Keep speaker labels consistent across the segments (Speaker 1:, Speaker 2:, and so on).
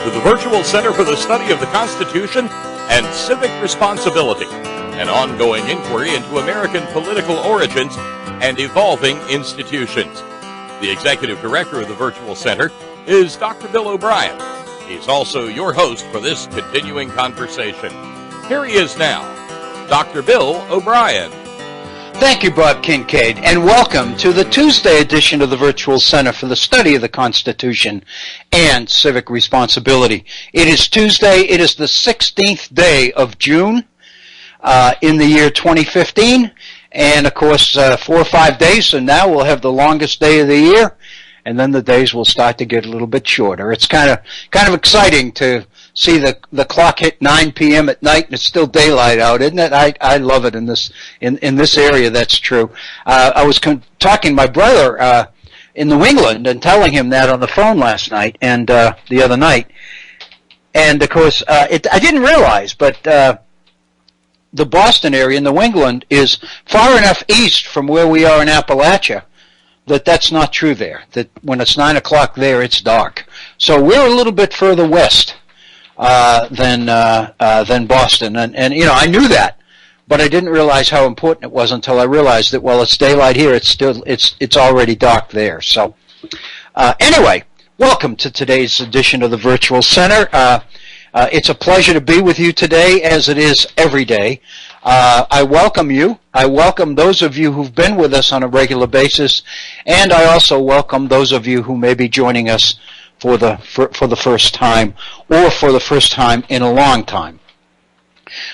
Speaker 1: to the Virtual Center for the Study of the Constitution and Civic Responsibility, an ongoing inquiry into American political origins and evolving institutions. The Executive Director of the Virtual Center is Dr. Bill O'Brien. He's also your host for this continuing conversation. Here he is now, Dr. Bill O'Brien.
Speaker 2: Thank you, Bob Kincaid, and welcome to the Tuesday edition of the Virtual Center for the Study of the Constitution and Civic Responsibility. It is Tuesday. It is the 16th day of June in the year 2015, and of course 4 or 5 days from now we'll have the longest day of the year, and then the days will start to get a little bit shorter. It's kind of exciting to see the clock hit 9 p.m. at night and it's still daylight out, isn't it? I love it in this area. That's true. I was talking to my brother in New England and telling him that on the phone last night and the other night. And of course, I didn't realize, but the Boston area in New England is far enough east from where we are in Appalachia that's not true there. That when it's 9 o'clock there, it's dark. So we're a little bit further west than Boston, and you know, I knew that, but I didn't realize how important it was until I realized that while it's daylight here, it's already dark there. So anyway, welcome to today's edition of the Virtual Center. It's a pleasure to be with you today, as it is every day. I welcome you. I welcome those of you who've been with us on a regular basis, and I also welcome those of you who may be joining us for the first time, or for the first time in a long time.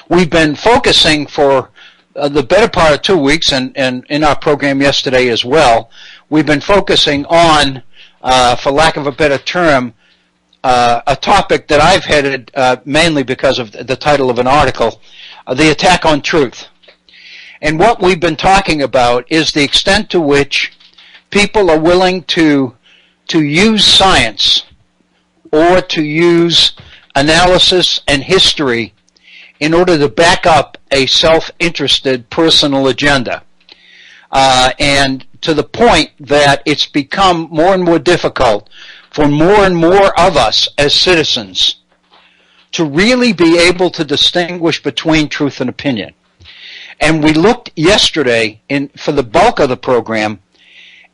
Speaker 2: We've been focusing for the better part of 2 weeks, and in our program yesterday as well, we've been focusing on, for lack of a better term, a topic that I've headed mainly because of the title of an article, The Attack on Truth. And what we've been talking about is the extent to which people are willing to use science or to use analysis and history in order to back up a self-interested personal agenda. And to the point that it's become more and more difficult for more and more of us as citizens to really be able to distinguish between truth and opinion. And we looked yesterday, for the bulk of the program,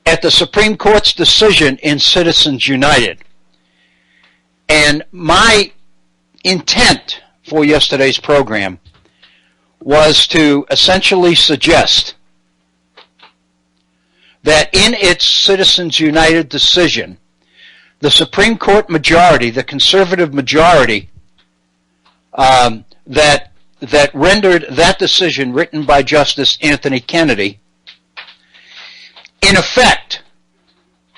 Speaker 2: at the Supreme Court's decision in Citizens United. And my intent for yesterday's program was to essentially suggest that in its Citizens United decision, the Supreme Court majority, the conservative majority, that rendered that decision written by Justice Anthony Kennedy, in effect,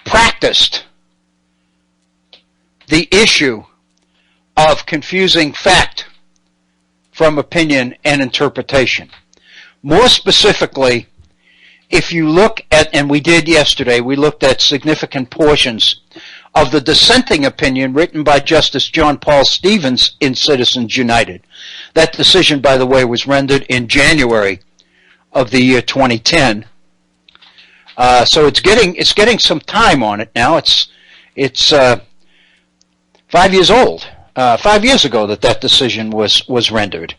Speaker 2: practiced the issue of confusing fact from opinion and interpretation. More specifically, if you look at, and we did yesterday, we looked at significant portions of the dissenting opinion written by Justice John Paul Stevens in Citizens United. That decision, by the way, was rendered in January of the year 2010. So it's getting some time on it now. It's 5 years old. 5 years ago that decision was rendered.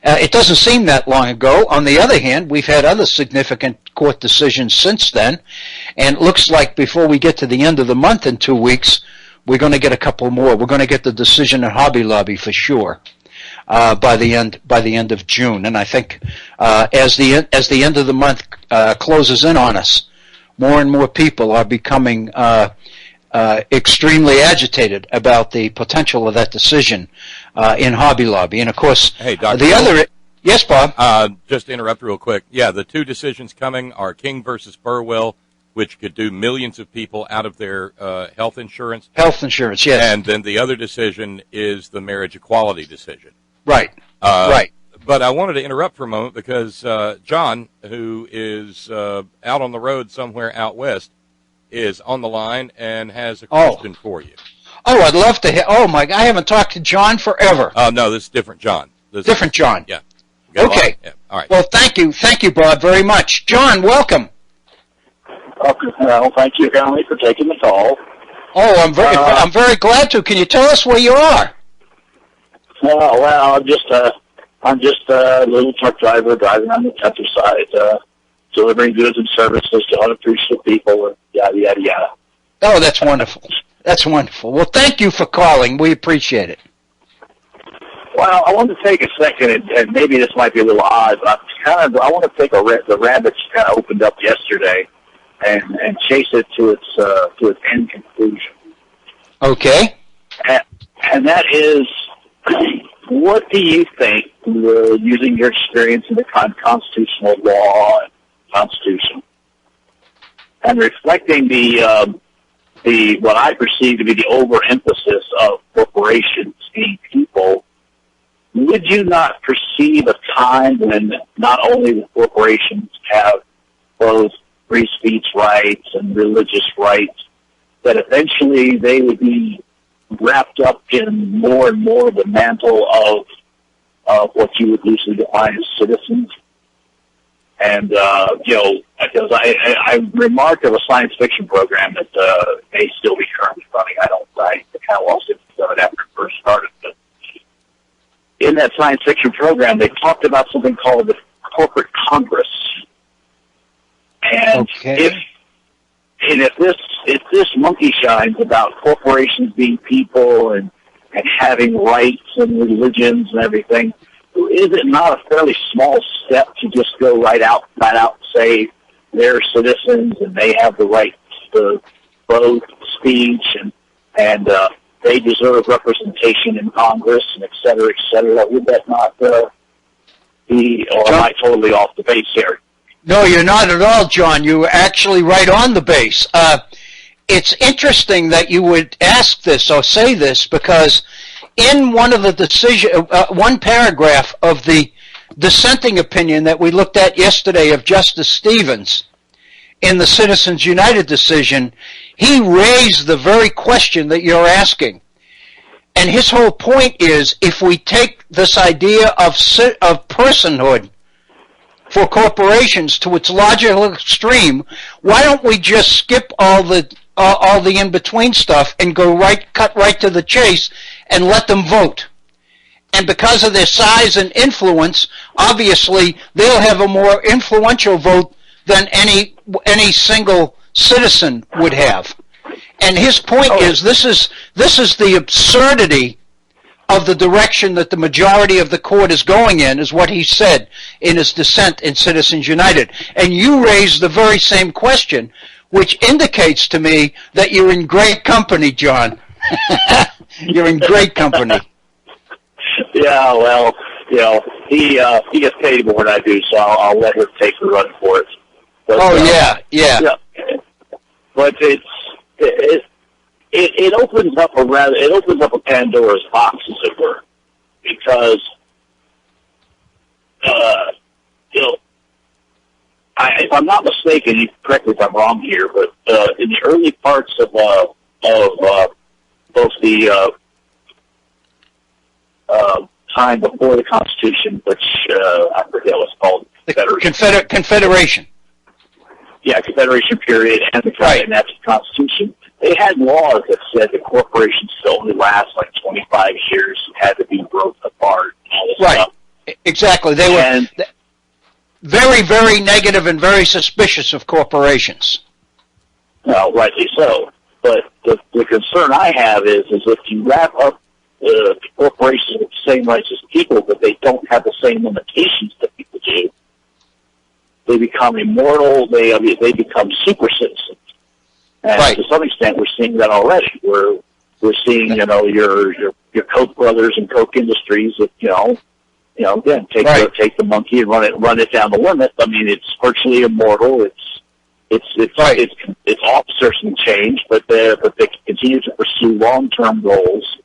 Speaker 2: It doesn't seem that long ago. On the other hand, we've had other significant court decisions since then, and it looks like before we get to the end of the month in 2 weeks, we're going to get a couple more. We're going to get the decision at Hobby Lobby for sure by the end of June. And I think as the end of the month closes in on us, more and more people are becoming extremely agitated about the potential of that decision in Hobby Lobby. And of course,
Speaker 1: hey, Dr.
Speaker 2: Yes, Bob.
Speaker 1: Just to interrupt real quick. Yeah, the two decisions coming are King versus Burwell, which could do millions of people out of their health insurance.
Speaker 2: Health insurance, yes.
Speaker 1: And then the other decision is the marriage equality decision.
Speaker 2: Right. Right.
Speaker 1: But I wanted to interrupt for a moment because John, who is out on the road somewhere out west, is on the line and has a question for you.
Speaker 2: Oh, I'd love to hear. Oh, my God, I haven't talked to John forever.
Speaker 1: Oh, no, this is different John.
Speaker 2: Different John.
Speaker 1: Yeah.
Speaker 2: Okay.
Speaker 1: Yeah. All right.
Speaker 2: Well, thank you, Bob, very much. John, welcome.
Speaker 3: Well, thank you kindly for taking the call.
Speaker 2: Oh, I'm very glad to. Can you tell us where you are?
Speaker 3: Well, I'm just a little truck driver driving on the countryside, delivering goods and services to unappreciative people, and yada, yada, yada.
Speaker 2: Oh, that's wonderful. That's wonderful. Well, thank you for calling. We appreciate it.
Speaker 3: Well, I want to take a second, and maybe this might be a little odd, but I want to take the rabbit kind of opened up yesterday and chase it to its end conclusion.
Speaker 2: Okay.
Speaker 3: And that is, what do you think, using your experience in the constitutional law and Constitution, and reflecting the what I perceive to be the overemphasis of corporations being people, would you not perceive a time when not only the corporations have both free speech rights and religious rights, that eventually they would be wrapped up in more and more the mantle of what you would usually define as citizens? And, because I remarked of a science fiction program that may still be currently running. I kind of lost it after it first started. But in that science fiction program, they talked about something called the corporate Congress. And if this monkey shines about corporations being people and having rights and religions and everything, is it not a fairly small step to just go right out and say they're citizens and they have the right to vote, speech, and they deserve representation in Congress, and et cetera, et cetera? Would that not be, or am I totally off the base here?
Speaker 2: No, you're not at all, John. You're actually right on the base. It's interesting that you would ask this or say this, because in one of the one paragraph of the dissenting opinion that we looked at yesterday of Justice Stevens in the Citizens United decision, he raised the very question that you're asking. And his whole point is, if we take this idea of personhood for corporations to its logical extreme, why don't we just skip all the in-between stuff and cut right to the chase and let them vote? And because of their size and influence, obviously they'll have a more influential vote than any single citizen would have. And his point is, this is the absurdity of the direction that the majority of the court is going in, is what he said in his dissent in Citizens United. And you raised the very same question, which indicates to me that you're in great company, John. You're in great company.
Speaker 3: Yeah, well, he gets paid more than I do, so I'll let him take the run for it. But,
Speaker 2: yeah.
Speaker 3: But it opens up a Pandora's box, as it were, because if I'm not mistaken, you correct me if I'm wrong here, but in the early parts of both the time before the Constitution, which I forget what's called,
Speaker 2: Confederation.
Speaker 3: Yeah, Confederation period, and the and after the Constitution, they had laws that said that corporations could only last like 25 years, had to be broken apart, and all this stuff.
Speaker 2: Exactly. They were very, very negative and very suspicious of corporations.
Speaker 3: Well, rightly so. But the concern I have is if you wrap up corporations with the same rights as people, but they don't have the same limitations that people do, they become immortal. They become super citizens. And to some extent, we're seeing that already. We're seeing, your Koch brothers and Koch Industries that, again, take the monkey and run it down the limit. I mean, it's virtually immortal. Its officers can change, but they continue to pursue long-term goals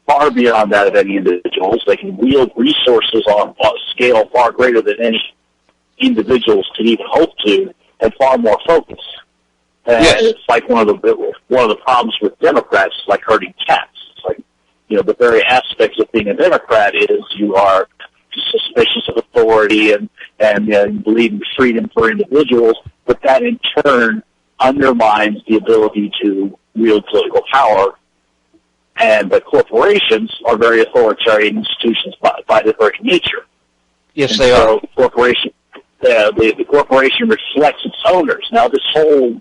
Speaker 3: far beyond that of any individuals. They can wield resources on a scale far greater than any individuals could even hope to, and far more focused. And it's like one of the problems with Democrats is like herding cats. It's like, the very aspects of being a Democrat is you are suspicious of authority and believe in freedom for individuals, but that in turn undermines the ability to wield political power. But corporations are very authoritarian institutions by their very nature.
Speaker 2: Yes, they are.
Speaker 3: So the corporation reflects its owners. Now, this whole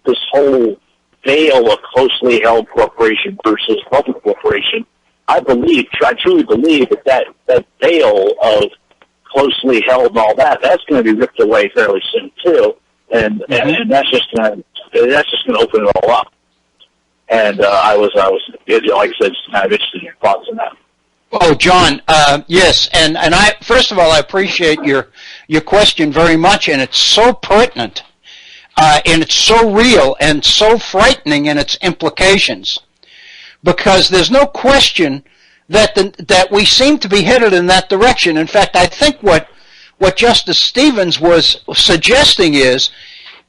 Speaker 3: veil of closely held corporation versus public corporation, I truly believe that veil of closely held and all that's going to be ripped away fairly soon too, and that's just going to open it all up. And I was, like I said, just kind of interested in your thoughts on that.
Speaker 2: Oh, John, yes, and I first of all I appreciate your question very much, and it's so pertinent, and it's so real and so frightening in its implications, because there's no question that we seem to be headed in that direction. In fact, I think what Justice Stevens was suggesting is,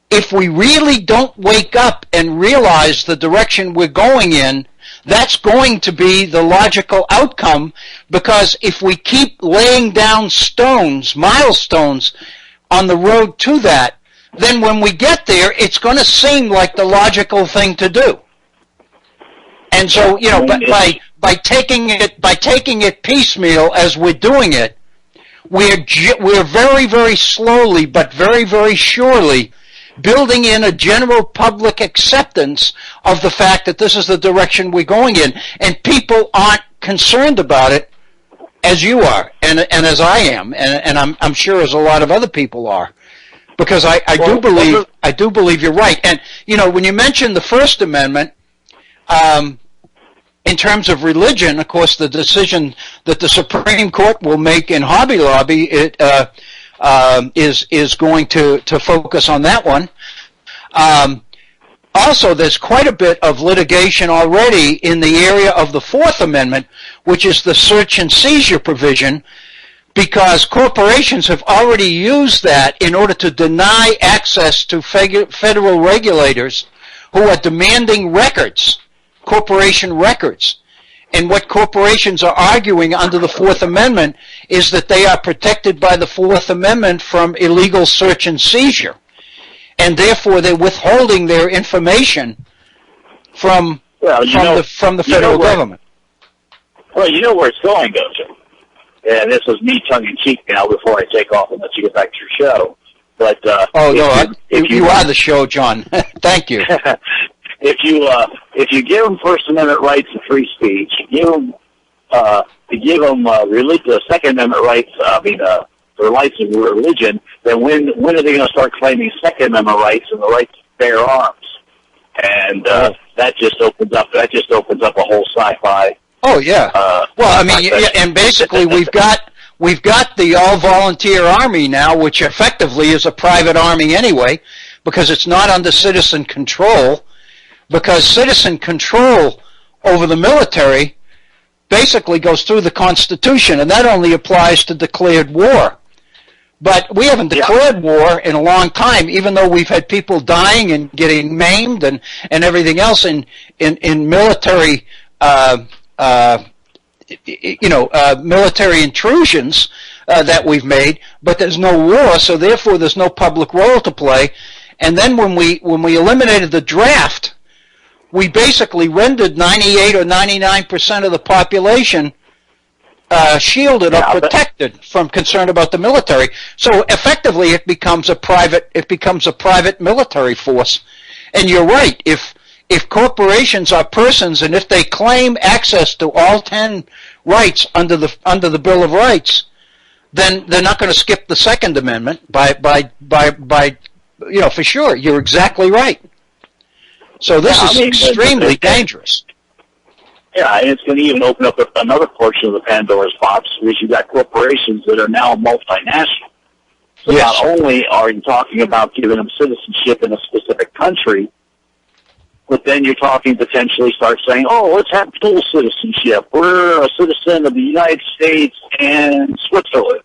Speaker 2: if we really don't wake up and realize the direction we're going in, that's going to be the logical outcome, because if we keep laying down milestones on the road to that, then when we get there, it's going to seem like the logical thing to do. And so, by taking it piecemeal as we're doing it, we're very, very slowly but very, very surely building in a general public acceptance of the fact that this is the direction we're going in, and people aren't concerned about it as you are, and as I am, and I'm sure as a lot of other people are, because I do believe you're right. And when you mention the First Amendment, in terms of religion, of course, the decision that the Supreme Court will make in Hobby Lobby, is going to focus on that one. Also, there's quite a bit of litigation already in the area of the Fourth Amendment, which is the search and seizure provision, because corporations have already used that in order to deny access to federal regulators who are demanding records, corporation records. And what corporations are arguing under the Fourth Amendment is that they are protected by the Fourth Amendment from illegal search and seizure. And therefore they're withholding their information from the federal government.
Speaker 3: Well, you know where it's going, don't you? And this is me tongue-in-cheek now before I take off and let you get back to your show. But
Speaker 2: if you are the show, John. Thank you.
Speaker 3: If you give them First Amendment rights and free speech, the Second Amendment rights, the rights of religion, then when are they going to start claiming Second Amendment rights and the right to bear arms? And that just opens up a whole sci-fi.
Speaker 2: Oh yeah. And basically we've got the all-volunteer army now, which effectively is a private army anyway, because it's not under citizen control. Because citizen control over the military basically goes through the Constitution, and that only applies to declared war. But we haven't declared war in a long time, even though we've had people dying and getting maimed and everything else in military military intrusions that we've made. But there's no war, so therefore there's no public role to play. And then when we eliminated the draft, we basically rendered 98 or 99% of the population shielded or protected from concern about the military. So effectively, it becomes a private military force. And you're right. If corporations are persons, and if they claim access to all 10 rights under the Bill of Rights, then they're not going to skip the Second Amendment for sure. You're exactly right. So this is extremely dangerous.
Speaker 3: Yeah, and it's going to even open up another portion of the Pandora's box, which you've got corporations that are now multinational. So not only are you talking about giving them citizenship in a specific country, but then you're talking potentially start saying, let's have dual citizenship. We're a citizen of the United States and Switzerland,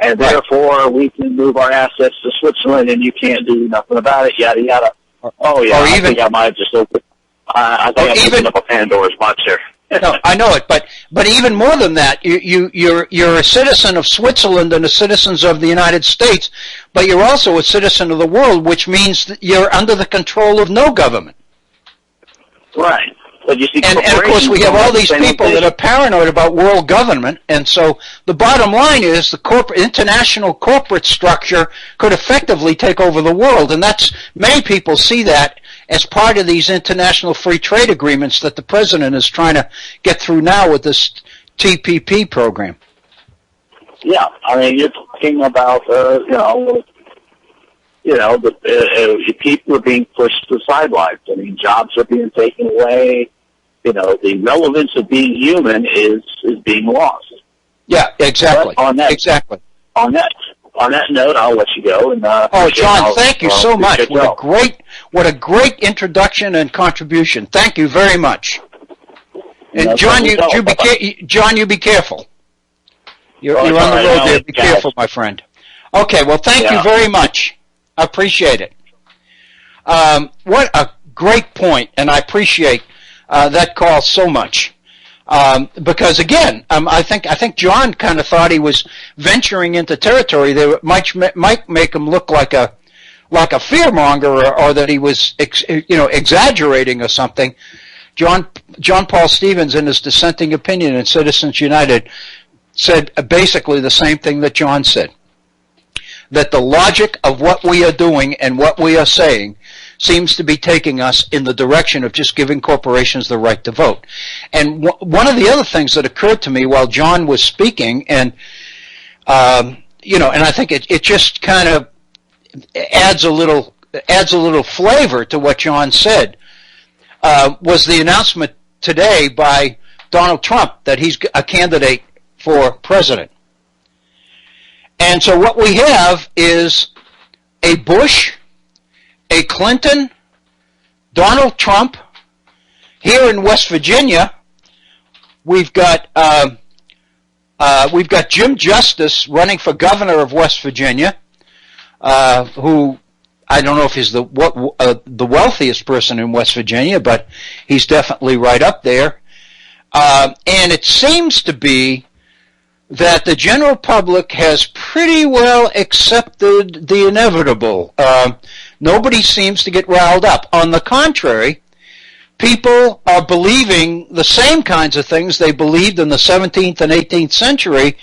Speaker 3: and therefore we can move our assets to Switzerland, and you can't do nothing about it, yada, yada. I think I might have just opened. I think I'm opening up a Pandora's box here.
Speaker 2: No, I know it, but even more than that, you're a citizen of Switzerland and a citizen of the United States, but you're also a citizen of the world, which means that you're under the control of no government.
Speaker 3: Right. But you see,
Speaker 2: and of course, we have all these people that are paranoid about world government, and so the bottom line is the international corporate structure could effectively take over the world, and many people see that as part of these international free trade agreements that the president is trying to get through now with this TPP program.
Speaker 3: Yeah, I mean, you're talking about, people are being pushed to the sidelines. I mean, jobs are being taken away. The relevance of being human is being lost.
Speaker 2: Yeah, exactly.
Speaker 3: On that note, I'll let you go. And
Speaker 2: John, thank you so much. What a great introduction and contribution. Thank you very much. And John, you be careful. You're on the road there. Be careful, my friend. Okay, well, thank you very much. I appreciate it. What a great point, and I appreciate that call so much. Because again, I think John kind of thought he was venturing into territory that might make him look like a fearmonger, or that he was exaggerating or something. John Paul Stevens, in his dissenting opinion in Citizens United, said basically the same thing that John said, that the logic of what we are doing and what we are saying seems to be taking us in the direction of just giving corporations the right to vote. And one of the other things that occurred to me while John was speaking, and and I think it just kind of adds a little flavor to what John said, was the announcement today by Donald Trump that he's a candidate for president. And so what we have is a Bush, a Clinton, Donald Trump. Here in West Virginia, we've got Jim Justice running for governor of West Virginia, who I don't know if he's the wealthiest person in West Virginia, but he's definitely right up there. And it seems to be that the general public has pretty well accepted the inevitable. Nobody seems to get riled up. On the contrary, people are believing the same kinds of things they believed in the 17th and 18th century,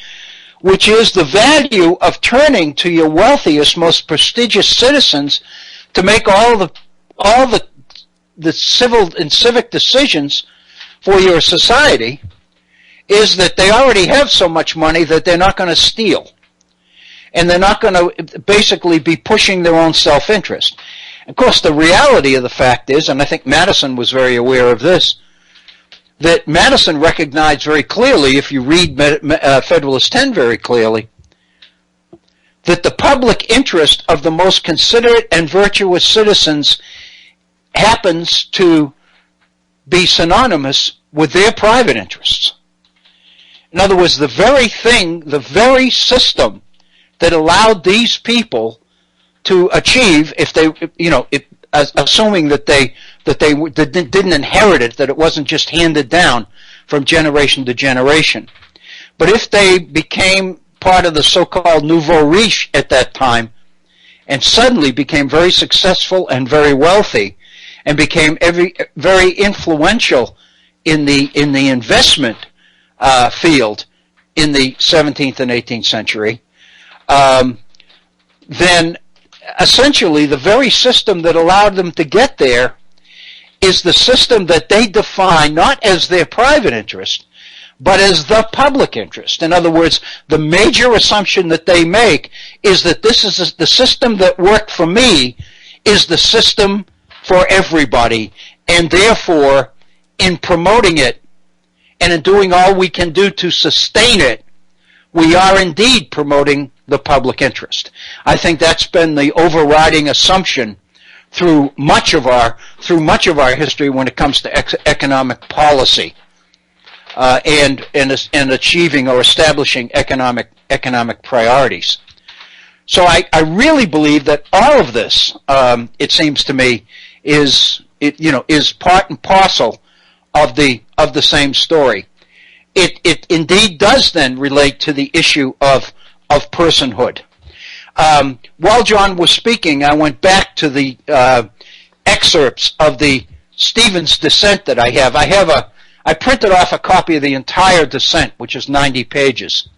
Speaker 2: which is the value of turning to your wealthiest, most prestigious citizens to make all the civil and civic decisions for your society, is that they already have so much money that they're not going to steal. And they're not going to basically be pushing their own self-interest. Of course, the reality of the fact is, and I think Madison was very aware of this, that Madison recognized very clearly, if you read Federalist 10 very clearly, that the public interest of the most considerate and virtuous citizens happens to be synonymous with their private interests. In other words, the very system that allowed these people to achieve, assuming that they didn't inherit it, that it wasn't just handed down from generation to generation. But if they became part of the so-called nouveau riche at that time, and suddenly became very successful and very wealthy, and became very influential in the investment field in the 17th and 18th century, then essentially the very system that allowed them to get there is the system that they define not as their private interest, but as the public interest. In other words, the major assumption that they make is that this is the system that worked for me is the system for everybody, and therefore, in promoting it and in doing all we can do to sustain it, we are indeed promoting the public interest. I think that's been the overriding assumption through much of our history when it comes to economic policy and achieving or establishing economic priorities. So I really believe that all of this, it seems to me, is part and parcel of the same story. It indeed does then relate to the issue of personhood. While John was speaking, I went back to the excerpts of the Stevens' dissent that I have. I printed off a copy of the entire dissent, which is 90 pages.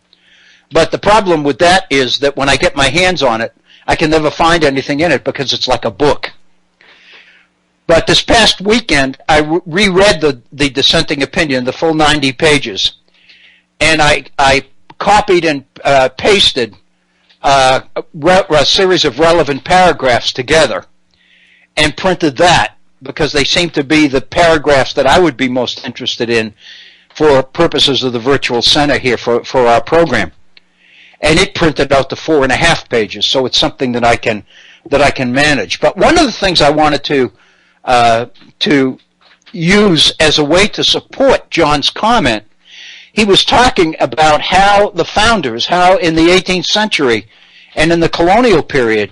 Speaker 2: But the problem with that is that when I get my hands on it, I can never find anything in it because it's like a book. But this past weekend, I reread the dissenting opinion, the full 90 pages, and I copied and pasted a series of relevant paragraphs together and printed that because they seem to be the paragraphs that I would be most interested in for purposes of the virtual center here for our program. And it printed out to 4.5 pages, so it's something that I can manage. But one of the things I wanted to use as a way to support John's comment, he was talking about how the founders, how in the 18th century and in the colonial period,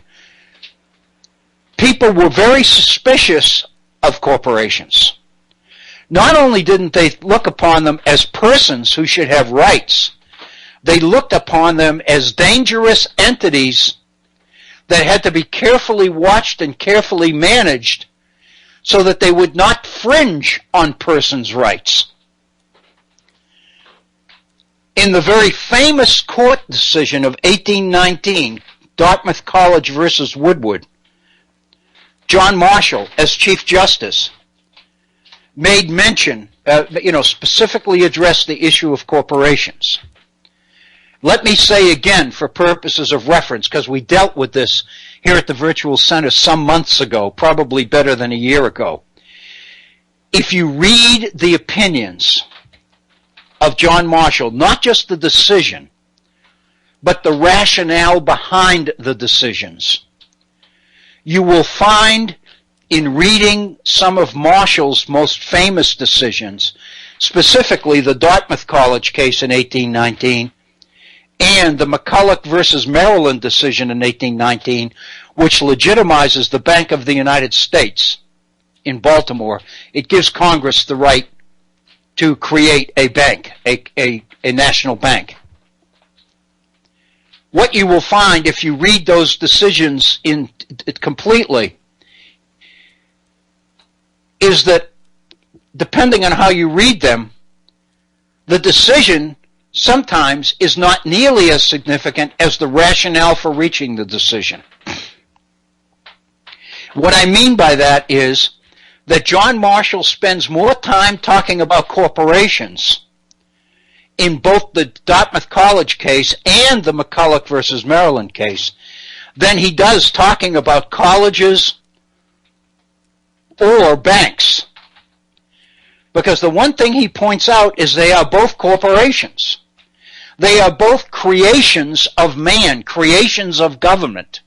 Speaker 2: people were very suspicious of corporations. Not only didn't they look upon them as persons who should have rights, they looked upon them as dangerous entities that had to be carefully watched and carefully managed so that they would not fringe on persons' rights. In the very famous court decision of 1819, Dartmouth College versus Woodward, John Marshall, as Chief Justice, made mention, specifically addressed the issue of corporations. Let me say again, for purposes of reference, because we dealt with this here at the Virtual Center some months ago, probably better than a year ago. If you read the opinions of John Marshall, not just the decision, but the rationale behind the decisions, you will find in reading some of Marshall's most famous decisions, specifically the Dartmouth College case in 1819, and the McCulloch versus Maryland decision in 1819, which legitimizes the Bank of the United States in Baltimore. It gives Congress the right to create a bank, a national bank. What you will find if you read those decisions completely is that, depending on how you read them, the decision sometimes is not nearly as significant as the rationale for reaching the decision. What I mean by that is that John Marshall spends more time talking about corporations in both the Dartmouth College case and the McCulloch versus Maryland case than he does talking about colleges or banks. Because the one thing he points out is they are both corporations. They are both creations of man, creations of government.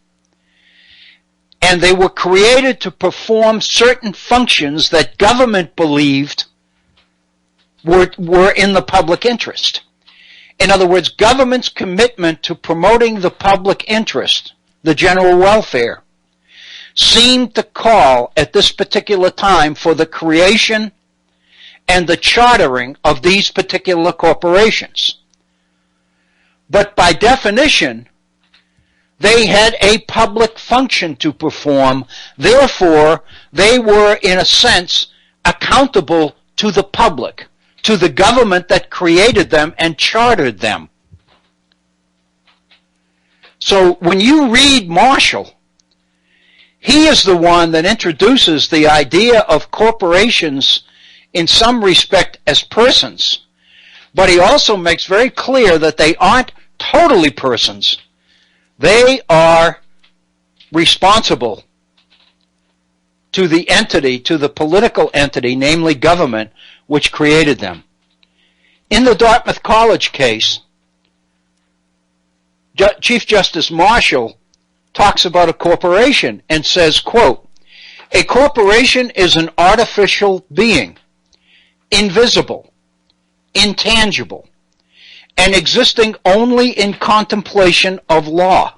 Speaker 2: And they were created to perform certain functions that government believed were in the public interest. In other words, government's commitment to promoting the public interest, the general welfare, seemed to call at this particular time for the creation and the chartering of these particular corporations. But by definition, they had a public function to perform. Therefore, they were, in a sense, accountable to the public, to the government that created them and chartered them. So when you read Marshall, he is the one that introduces the idea of corporations in some respect as persons, but he also makes very clear that they aren't totally persons. They are responsible to the entity, to the political entity, namely government, which created them. In the Dartmouth College case, Chief Justice Marshall talks about a corporation and says, quote, "A corporation is an artificial being, invisible, intangible, and existing only in contemplation of law.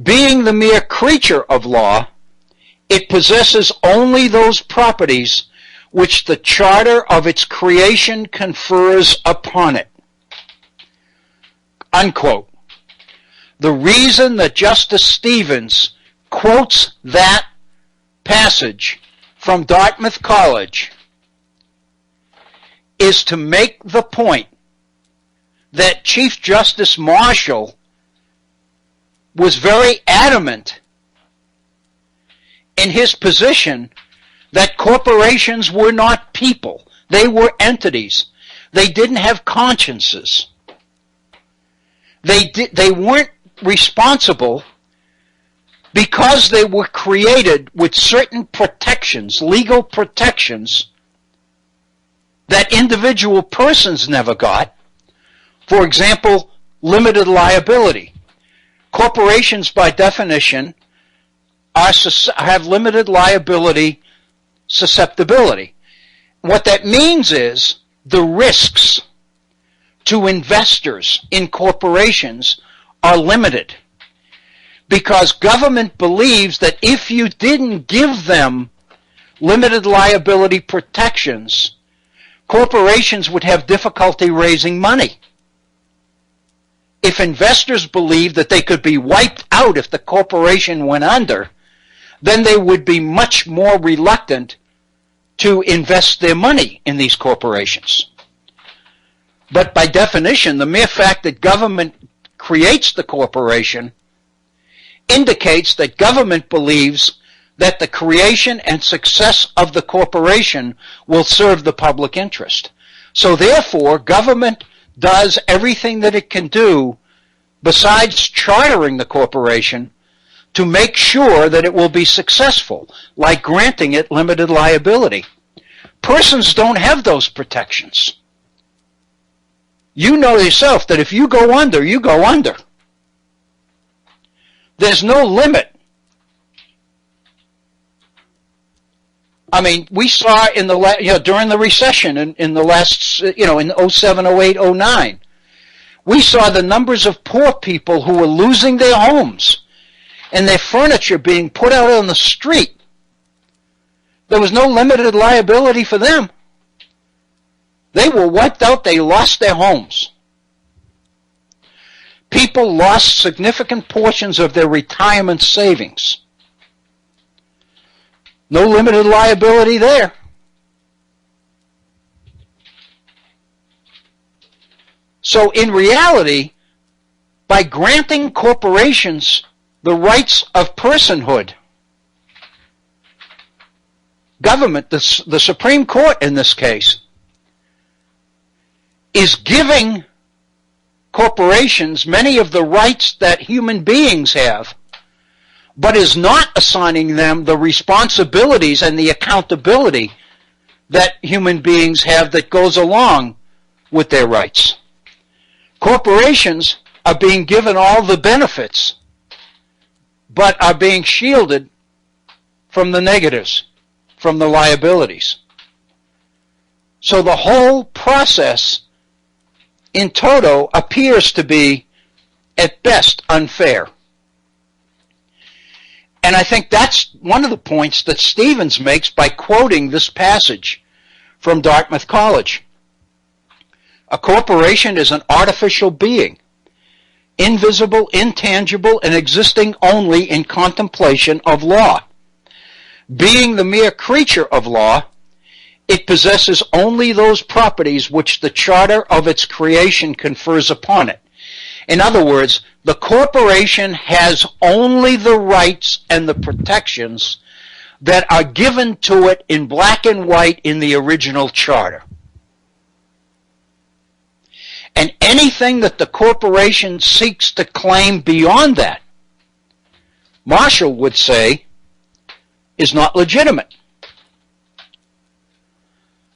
Speaker 2: Being the mere creature of law, it possesses only those properties which the charter of its creation confers upon it." Unquote. The reason that Justice Stevens quotes that passage from Dartmouth College is to make the point that Chief Justice Marshall was very adamant in his position that corporations were not people. They were entities. They didn't have consciences. They weren't responsible because they were created with certain protections, legal protections, that individual persons never got. For example, limited liability. Corporations, by definition, have limited liability susceptibility. What that means is the risks to investors in corporations are limited, because government believes that if you didn't give them limited liability protections, corporations would have difficulty raising money. If investors believed that they could be wiped out if the corporation went under, then they would be much more reluctant to invest their money in these corporations. But by definition, the mere fact that government creates the corporation indicates that government believes that the creation and success of the corporation will serve the public interest. So therefore, government does everything that it can do besides chartering the corporation to make sure that it will be successful, like granting it limited liability. Persons don't have those protections. You know yourself that if you go under, you go under. There's no limit. I mean, we saw in the during the recession in the last in 07, 08, 09, we saw the numbers of poor people who were losing their homes and their furniture being put out on the street. There was no limited liability for them. They were wiped out. They lost their homes. People lost significant portions of their retirement savings. No limited liability there. So in reality, by granting corporations the rights of personhood, government, the Supreme Court in this case, is giving corporations many of the rights that human beings have, but is not assigning them the responsibilities and the accountability that human beings have that goes along with their rights. Corporations are being given all the benefits, but are being shielded from the negatives, from the liabilities. So the whole process in toto appears to be, at best, unfair. And I think that's one of the points that Stevens makes by quoting this passage from Dartmouth College. A corporation is an artificial being, invisible, intangible, and existing only in contemplation of law. Being the mere creature of law, it possesses only those properties which the charter of its creation confers upon it. In other words, the corporation has only the rights and the protections that are given to it in black and white in the original charter. And anything that the corporation seeks to claim beyond that, Marshall would say, is not legitimate.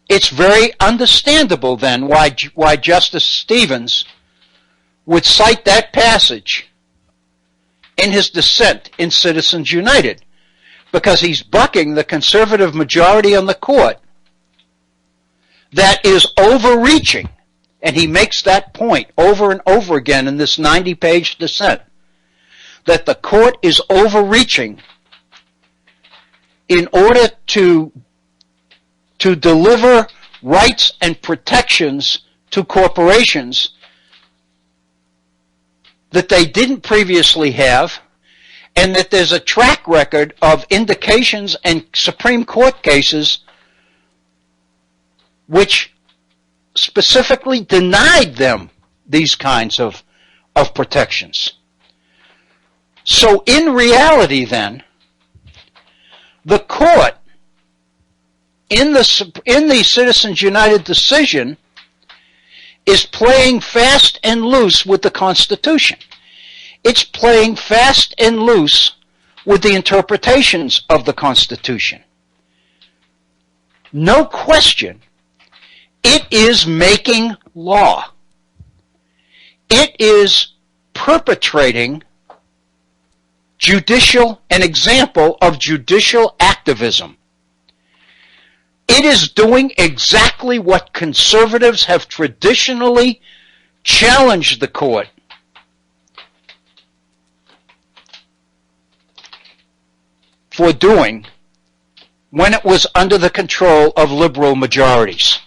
Speaker 2: It's very understandable then why Justice Stevens would cite that passage in his dissent in Citizens United, because he's bucking the conservative majority on the court that is overreaching, and he makes that point over and over again in this 90-page dissent, that the court is overreaching in order to deliver rights and protections to corporations that they didn't previously have, and that there's a track record of indications and Supreme Court cases which specifically denied them these kinds of protections. So in reality then, the court in the Citizens United decision is playing fast and loose with the Constitution. It's playing fast and loose with the interpretations of the Constitution. No question, it is making law. It is perpetrating an example of judicial activism. It is doing exactly what conservatives have traditionally challenged the court for doing when it was under the control of liberal majorities.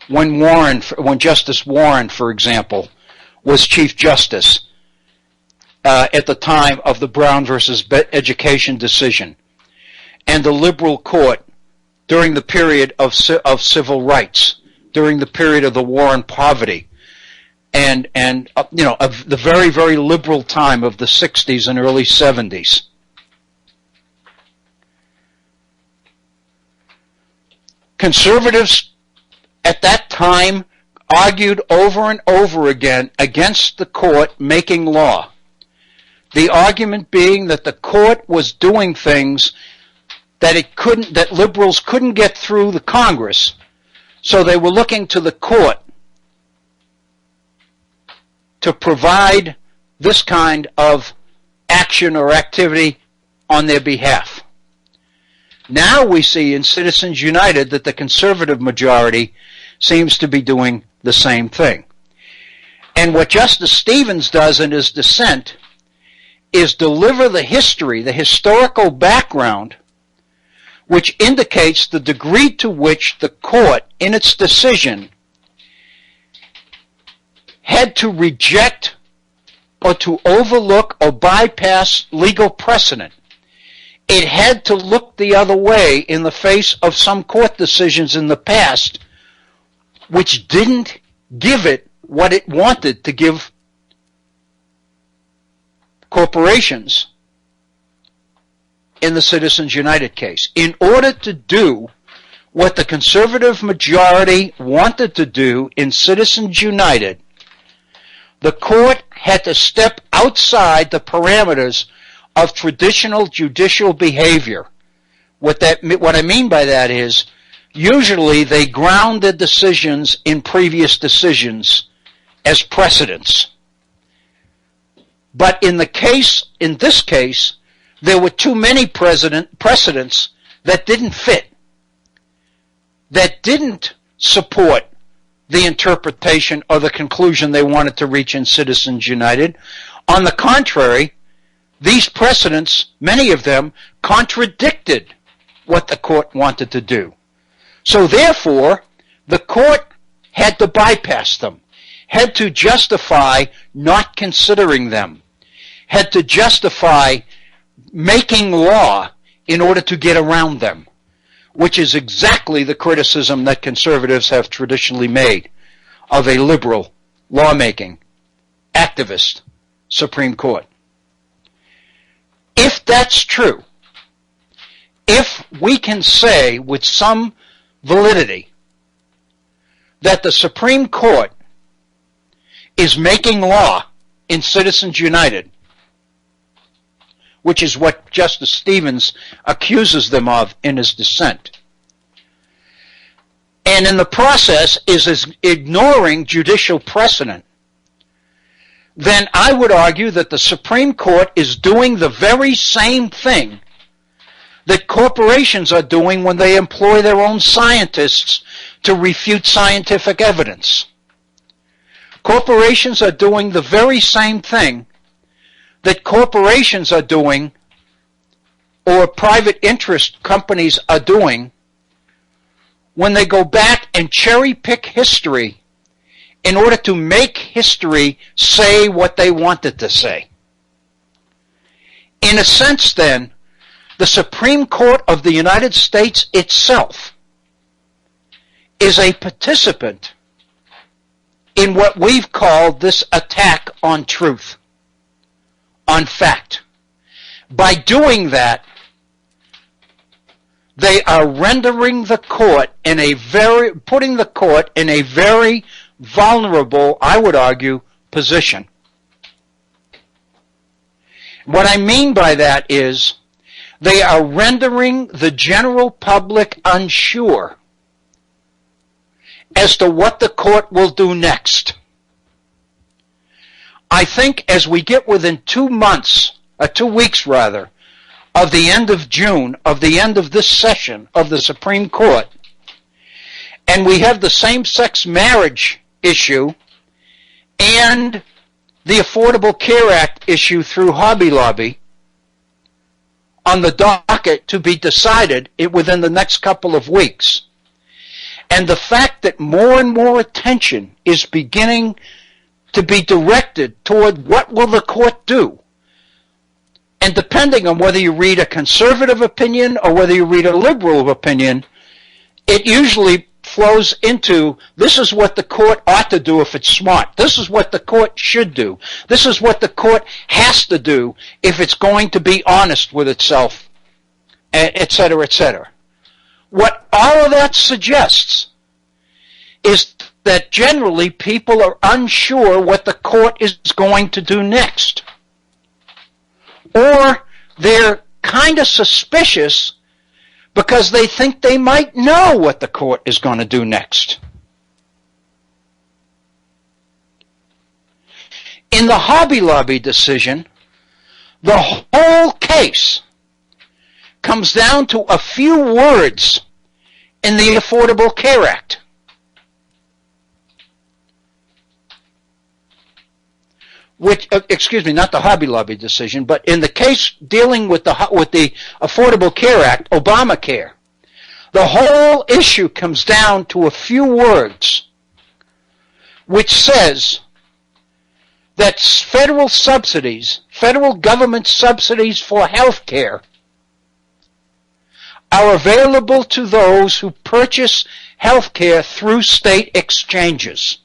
Speaker 2: When Justice Warren, for example, was Chief Justice at the time of the Brown versus Education decision, and the liberal court during the period of civil rights, during the period of the war on poverty, and of the very, very liberal time of the 60s and early 70s. Conservatives at that time argued over and over again against the court making law. The argument being that the court was doing things that liberals couldn't get through the Congress, so they were looking to the court to provide this kind of action or activity on their behalf. Now we see in Citizens United that the conservative majority seems to be doing the same thing. And what Justice Stevens does in his dissent is deliver the history, the historical background, which indicates the degree to which the court, in its decision, had to reject or to overlook or bypass legal precedent. It had to look the other way in the face of some court decisions in the past which didn't give it what it wanted to give corporations in the Citizens United case. In order to do what the conservative majority wanted to do in Citizens United, the court had to step outside the parameters of traditional judicial behavior. What I mean by that is, usually they ground their decisions in previous decisions as precedents. But in this case, there were too many precedents that didn't fit, that didn't support the interpretation or the conclusion they wanted to reach in Citizens United. On the contrary, these precedents, many of them, contradicted what the court wanted to do. So therefore, the court had to bypass them, had to justify not considering them, had to justify making law in order to get around them, which is exactly the criticism that conservatives have traditionally made of a liberal, lawmaking, activist Supreme Court. If that's true, if we can say with some validity that the Supreme Court is making law in Citizens United, which is what Justice Stevens accuses them of in his dissent, and in the process is ignoring judicial precedent, then I would argue that the Supreme Court is doing the very same thing that corporations are doing when they employ their own scientists to refute scientific evidence. Corporations are doing the very same thing that corporations are doing, or private interest companies are doing, when they go back and cherry pick history in order to make history say what they want it to say. In a sense, then, the Supreme Court of the United States itself is a participant in what we've called this attack on truth, on fact. By doing that, they are rendering the court putting the court in a very vulnerable, I would argue, position. What I mean by that is they are rendering the general public unsure as to what the court will do next. I think as we get within 2 weeks rather, of the end of June, of the end of this session of the Supreme Court, and we have the same-sex marriage issue and the Affordable Care Act issue through Hobby Lobby on the docket to be decided within the next couple of weeks. And the fact that more and more attention is beginning to be directed toward what will the court do. And depending on whether you read a conservative opinion or whether you read a liberal opinion, it usually flows into, this is what the court ought to do if it's smart. This is what the court should do. This is what the court has to do if it's going to be honest with itself, et cetera, et cetera. What all of that suggests is that generally people are unsure what the court is going to do next. Or they're kind of suspicious because they think they might know what the court is going to do next. In the Hobby Lobby decision, the whole case comes down to a few words in the Affordable Care Act. Which, not the Hobby Lobby decision, but in the case dealing with the Affordable Care Act, Obamacare, the whole issue comes down to a few words, which says that federal government subsidies for health care are available to those who purchase health care through state exchanges.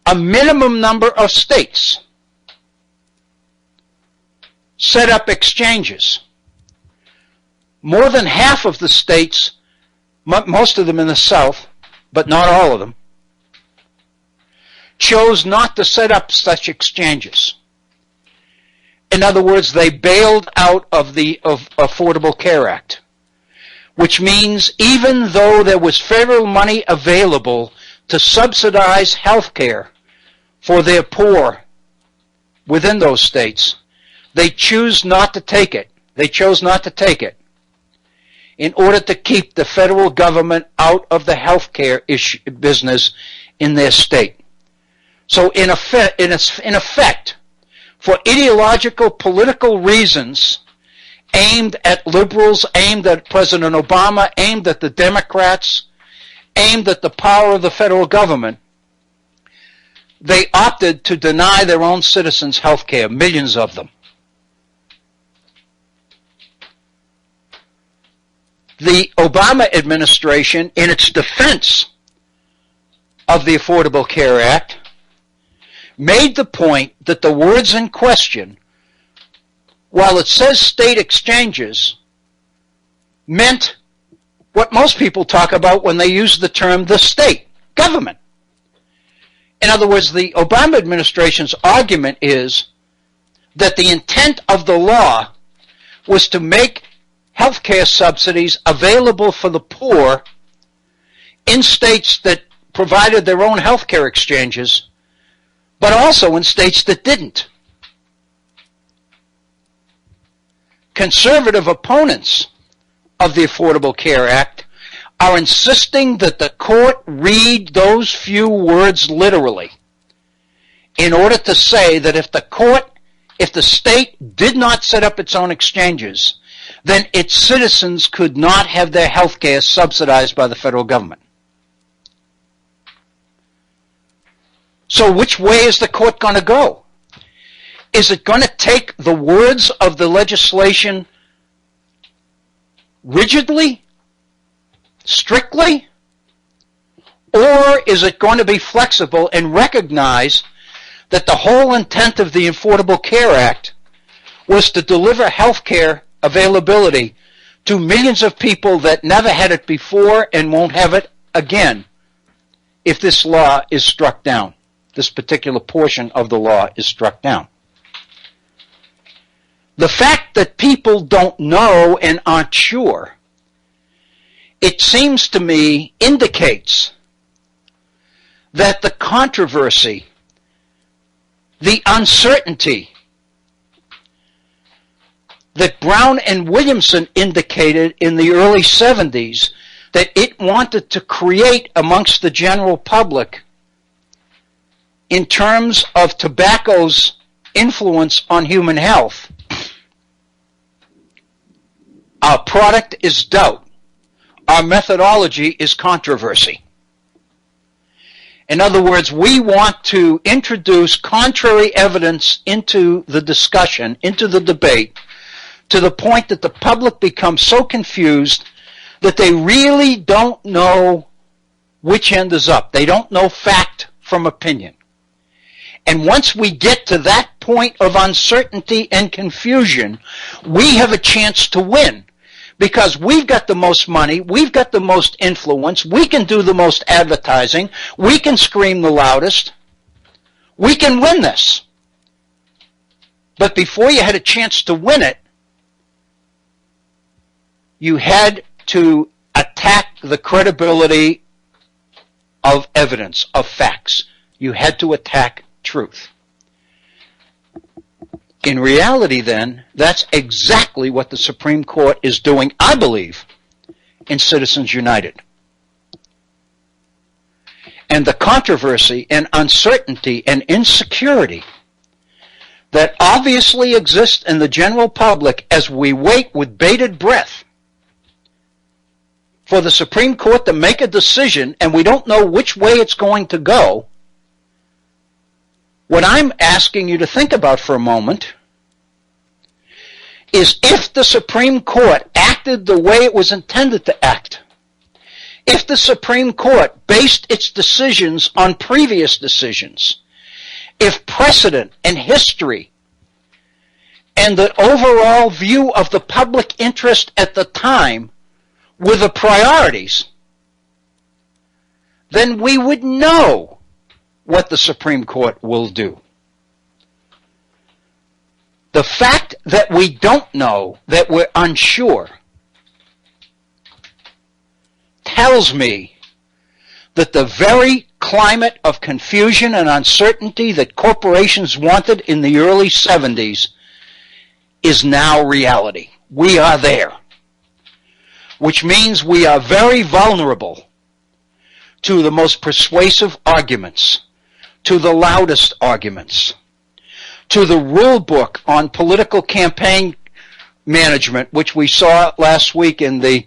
Speaker 2: A minimum number of states set up exchanges. More than half of the states, most of them in the South, but not all of them, chose not to set up such exchanges. In other words, they bailed out of the Affordable Care Act, which means even though there was federal money available to subsidize health care for their poor within those states, they chose not to take it. They chose not to take it in order to keep the federal government out of the health care business in their state. So in effect, for ideological political reasons aimed at liberals, aimed at President Obama, aimed at the Democrats, aimed at the power of the federal government, they opted to deny their own citizens health care, millions of them. The Obama administration, in its defense of the Affordable Care Act, made the point that the words in question, while it says state exchanges, meant what most people talk about when they use the term the state, government. In other words, the Obama administration's argument is that the intent of the law was to make health care subsidies available for the poor in states that provided their own health care exchanges, but also in states that didn't. Conservative opponents of the Affordable Care Act are insisting that the court read those few words literally in order to say that if the state did not set up its own exchanges, then its citizens could not have their health care subsidized by the federal government. So which way is the court going to go? Is it going to take the words of the legislation rigidly, strictly, or is it going to be flexible and recognize that the whole intent of the Affordable Care Act was to deliver health care availability to millions of people that never had it before and won't have it again if this law is struck down, this particular portion of the law is struck down? The fact that people don't know and aren't sure, it seems to me, indicates that the controversy, the uncertainty that Brown and Williamson indicated in the early 70s that it wanted to create amongst the general public in terms of tobacco's influence on human health. Our product is doubt. Our methodology is controversy. In other words, we want to introduce contrary evidence into the discussion, into the debate, to the point that the public becomes so confused that they really don't know which end is up. They don't know fact from opinion. And once we get to that point of uncertainty and confusion, we have a chance to win. Because we've got the most money, we've got the most influence, we can do the most advertising, we can scream the loudest, we can win this. But before you had a chance to win it, you had to attack the credibility of evidence, of facts. You had to attack truth. In reality, then, that's exactly what the Supreme Court is doing, I believe, in Citizens United. And the controversy and uncertainty and insecurity that obviously exist in the general public as we wait with bated breath for the Supreme Court to make a decision and we don't know which way it's going to go, what I'm asking you to think about for a moment is if the Supreme Court acted the way it was intended to act, if the Supreme Court based its decisions on previous decisions, if precedent and history and the overall view of the public interest at the time were the priorities, then we would know what the Supreme Court will do. The fact that we don't know, that we're unsure, tells me that the very climate of confusion and uncertainty that corporations wanted in the early 70s is now reality. We are there. Which means we are very vulnerable to the most persuasive arguments, to the loudest arguments, to the rule book on political campaign management, which we saw last week in the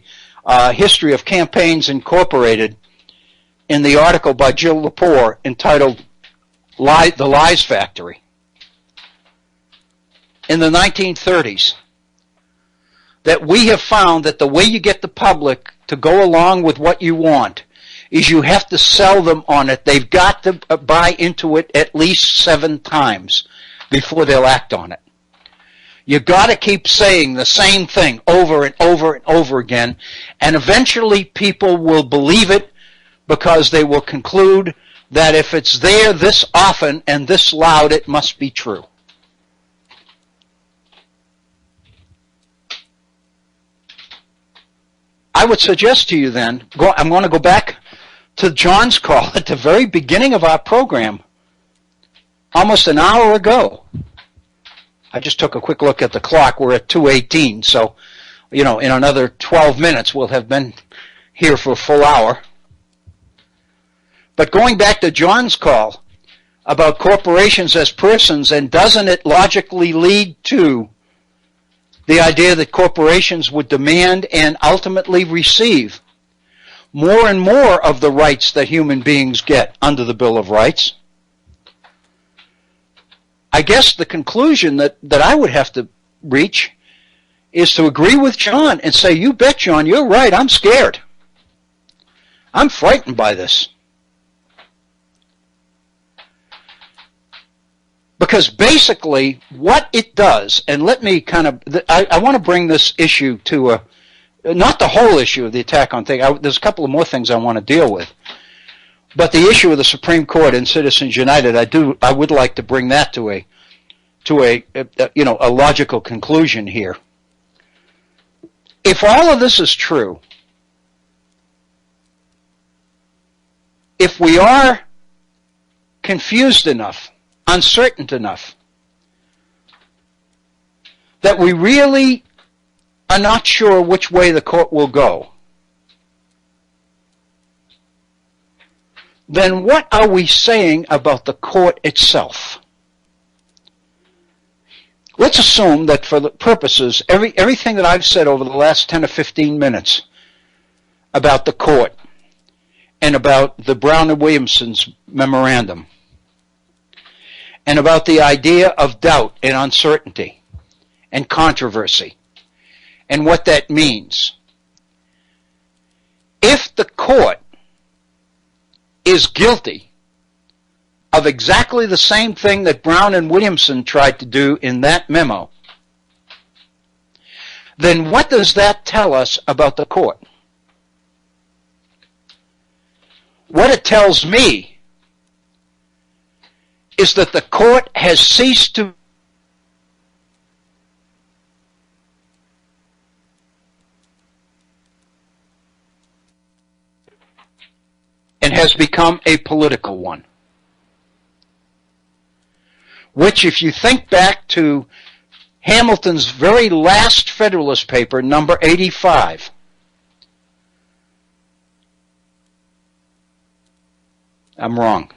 Speaker 2: History of Campaigns Incorporated in the article by Jill Lepore entitled The Lies Factory. In the 1930s, that we have found that the way you get the public to go along with what you want is you have to sell them on it. They've got to buy into it at least 7 times before they'll act on it. You got to keep saying the same thing over and over and over again, and eventually people will believe it because they will conclude that if it's there this often and this loud, it must be true. I would suggest to you then, I'm going to go back to John's call at the very beginning of our program, almost an hour ago. I just took a quick look at the clock. We're at 2:18, so, in another 12 minutes we'll have been here for a full hour. But going back to John's call about corporations as persons, and doesn't it logically lead to the idea that corporations would demand and ultimately receive more and more of the rights that human beings get under the Bill of Rights? I guess the conclusion that I would have to reach is to agree with John and say, you bet, John, you're right, I'm scared. I'm frightened by this. Because basically what it does, and let me I want to bring this issue to not the whole issue of the attack on things. There's a couple of more things I want to deal with. But the issue of the Supreme Court and Citizens United, I would like to bring that to a logical conclusion here. If all of this is true, if we are confused enough, uncertain enough, that we really are not sure which way the court will go, then what are we saying about the court itself? Let's assume that for the purposes, everything that I've said over the last 10 or 15 minutes about the court and about the Brown and Williamson's memorandum and about the idea of doubt and uncertainty and controversy and what that means. If the court is guilty of exactly the same thing that Brown and Williamson tried to do in that memo, then what does that tell us about the court? What it tells me is that the court has ceased to and has become a political one. Which, if you think back to Hamilton's very last Federalist paper, number 85, I'm wrong.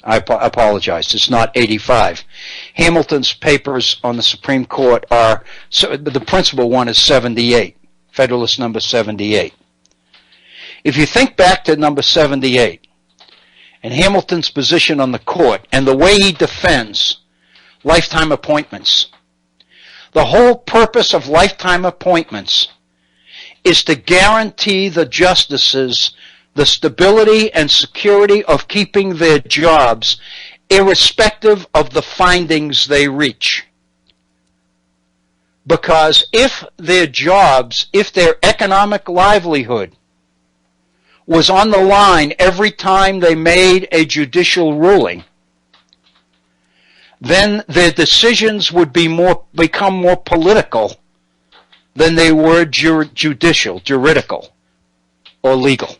Speaker 2: I apologize. It's not 85. Hamilton's papers on the Supreme Court are, the principal one is 78, Federalist number 78. If you think back to number 78 and Hamilton's position on the court and the way he defends lifetime appointments, the whole purpose of lifetime appointments is to guarantee the justices the stability and security of keeping their jobs irrespective of the findings they reach. Because if their jobs, if their economic livelihood was on the line every time they made a judicial ruling, then their decisions would become more political than they were juridical, or legal.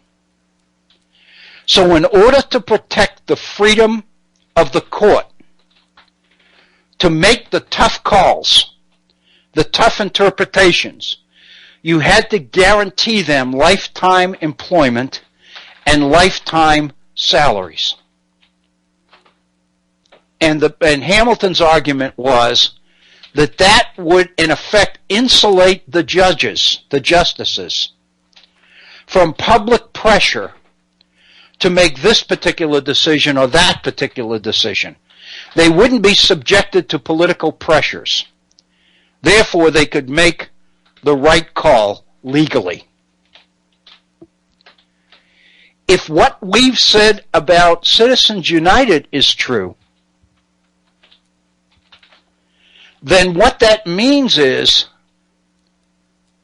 Speaker 2: So in order to protect the freedom of the court to make the tough calls, the tough interpretations, you had to guarantee them lifetime employment and lifetime salaries. And Hamilton's argument was that would in effect insulate the justices, from public pressure to make this particular decision or that particular decision. They wouldn't be subjected to political pressures. Therefore, they could make the right call legally. If what we've said about Citizens United is true, then what that means is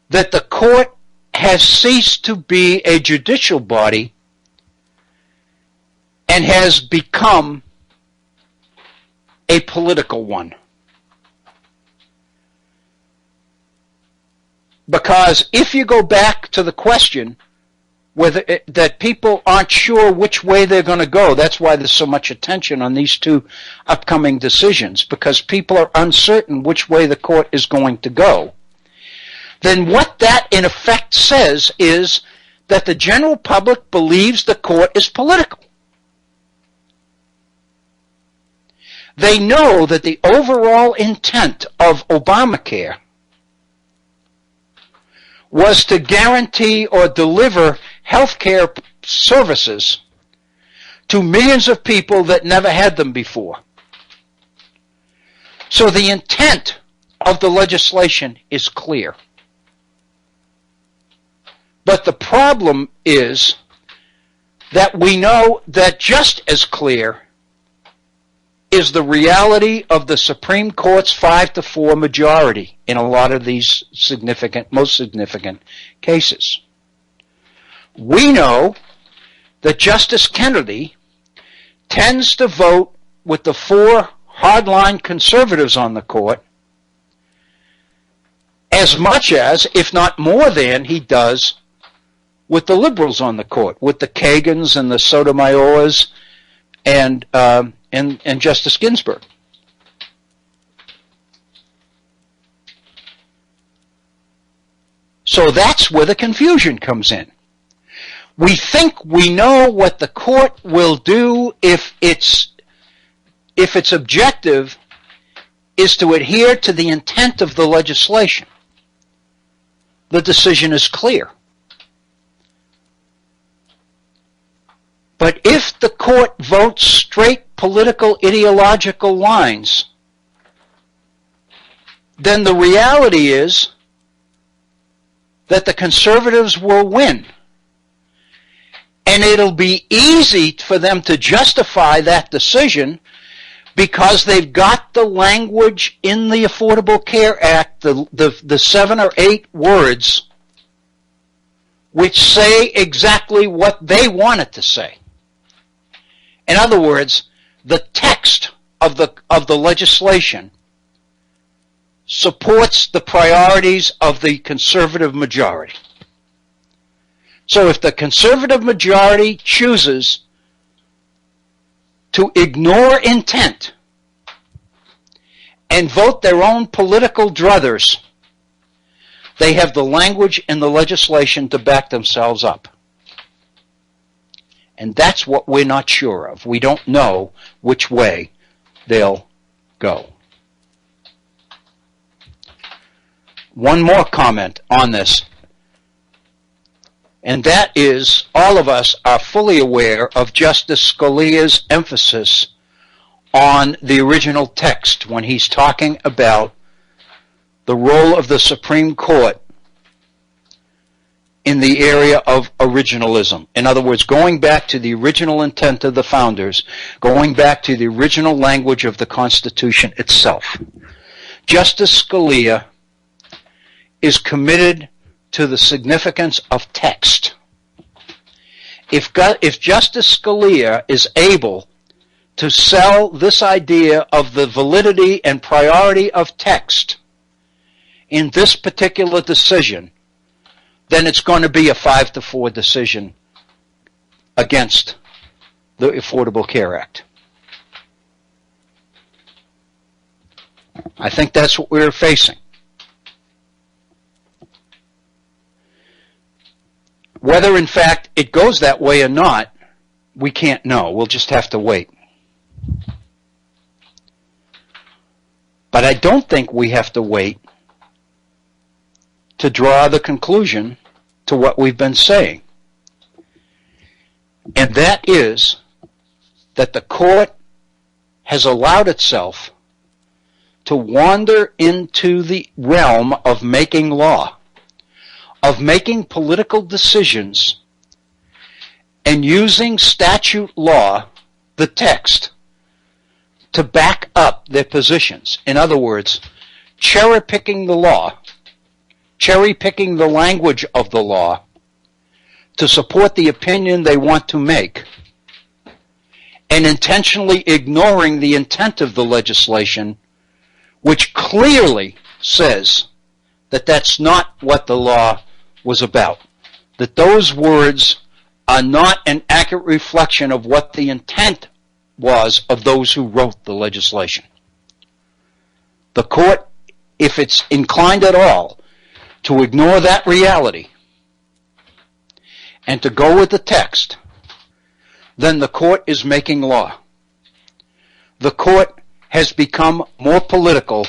Speaker 2: that the court has ceased to be a judicial body and has become a political one. Because if you go back to the question that people aren't sure which way they're going to go, that's why there's so much attention on these two upcoming decisions, because people are uncertain which way the court is going to go, then what that in effect says is that the general public believes the court is political. They know that the overall intent of Obamacare was to guarantee or deliver health care services to millions of people that never had them before. So the intent of the legislation is clear. But the problem is that we know that just as clear is the reality of the Supreme Court's 5-4 majority in a lot of these most significant cases. We know that Justice Kennedy tends to vote with the 4 hardline conservatives on the court as much as, if not more than, he does with the liberals on the court, with the Kagans and the Sotomayors and Justice Ginsburg. So that's where the confusion comes in. We think we know what the court will do if its objective is to adhere to the intent of the legislation. The decision is clear. But if the court votes straight political ideological lines, then the reality is that the conservatives will win. And it'll be easy for them to justify that decision because they've got the language in the Affordable Care Act, the 7 or 8 words, which say exactly what they want it to say. In other words, the text of the legislation supports the priorities of the conservative majority. So if the conservative majority chooses to ignore intent and vote their own political druthers, they have the language in the legislation to back themselves up. And that's what we're not sure of. We don't know which way they'll go. One more comment on this, and that is all of us are fully aware of Justice Scalia's emphasis on the original text when he's talking about the role of the Supreme Court in the area of originalism. In other words, going back to the original intent of the founders, going back to the original language of the Constitution itself. Justice Scalia is committed to the significance of text. If Justice Scalia is able to sell this idea of the validity and priority of text in this particular decision, then it's going to be a 5-4 decision against the Affordable Care Act. I think that's what we're facing. Whether, in fact, it goes that way or not, we can't know. We'll just have to wait. But I don't think we have to wait to draw the conclusion to what we've been saying. And that is that the court has allowed itself to wander into the realm of making law, of making political decisions, and using statute law, the text, to back up their positions. In other words, cherry-picking the law, cherry-picking the language of the law to support the opinion they want to make, and intentionally ignoring the intent of the legislation, which clearly says that that's not what the law was about, that those words are not an accurate reflection of what the intent was of those who wrote the legislation. The court, if it's inclined at all to ignore that reality and to go with the text, then the court is making law. The court has become more political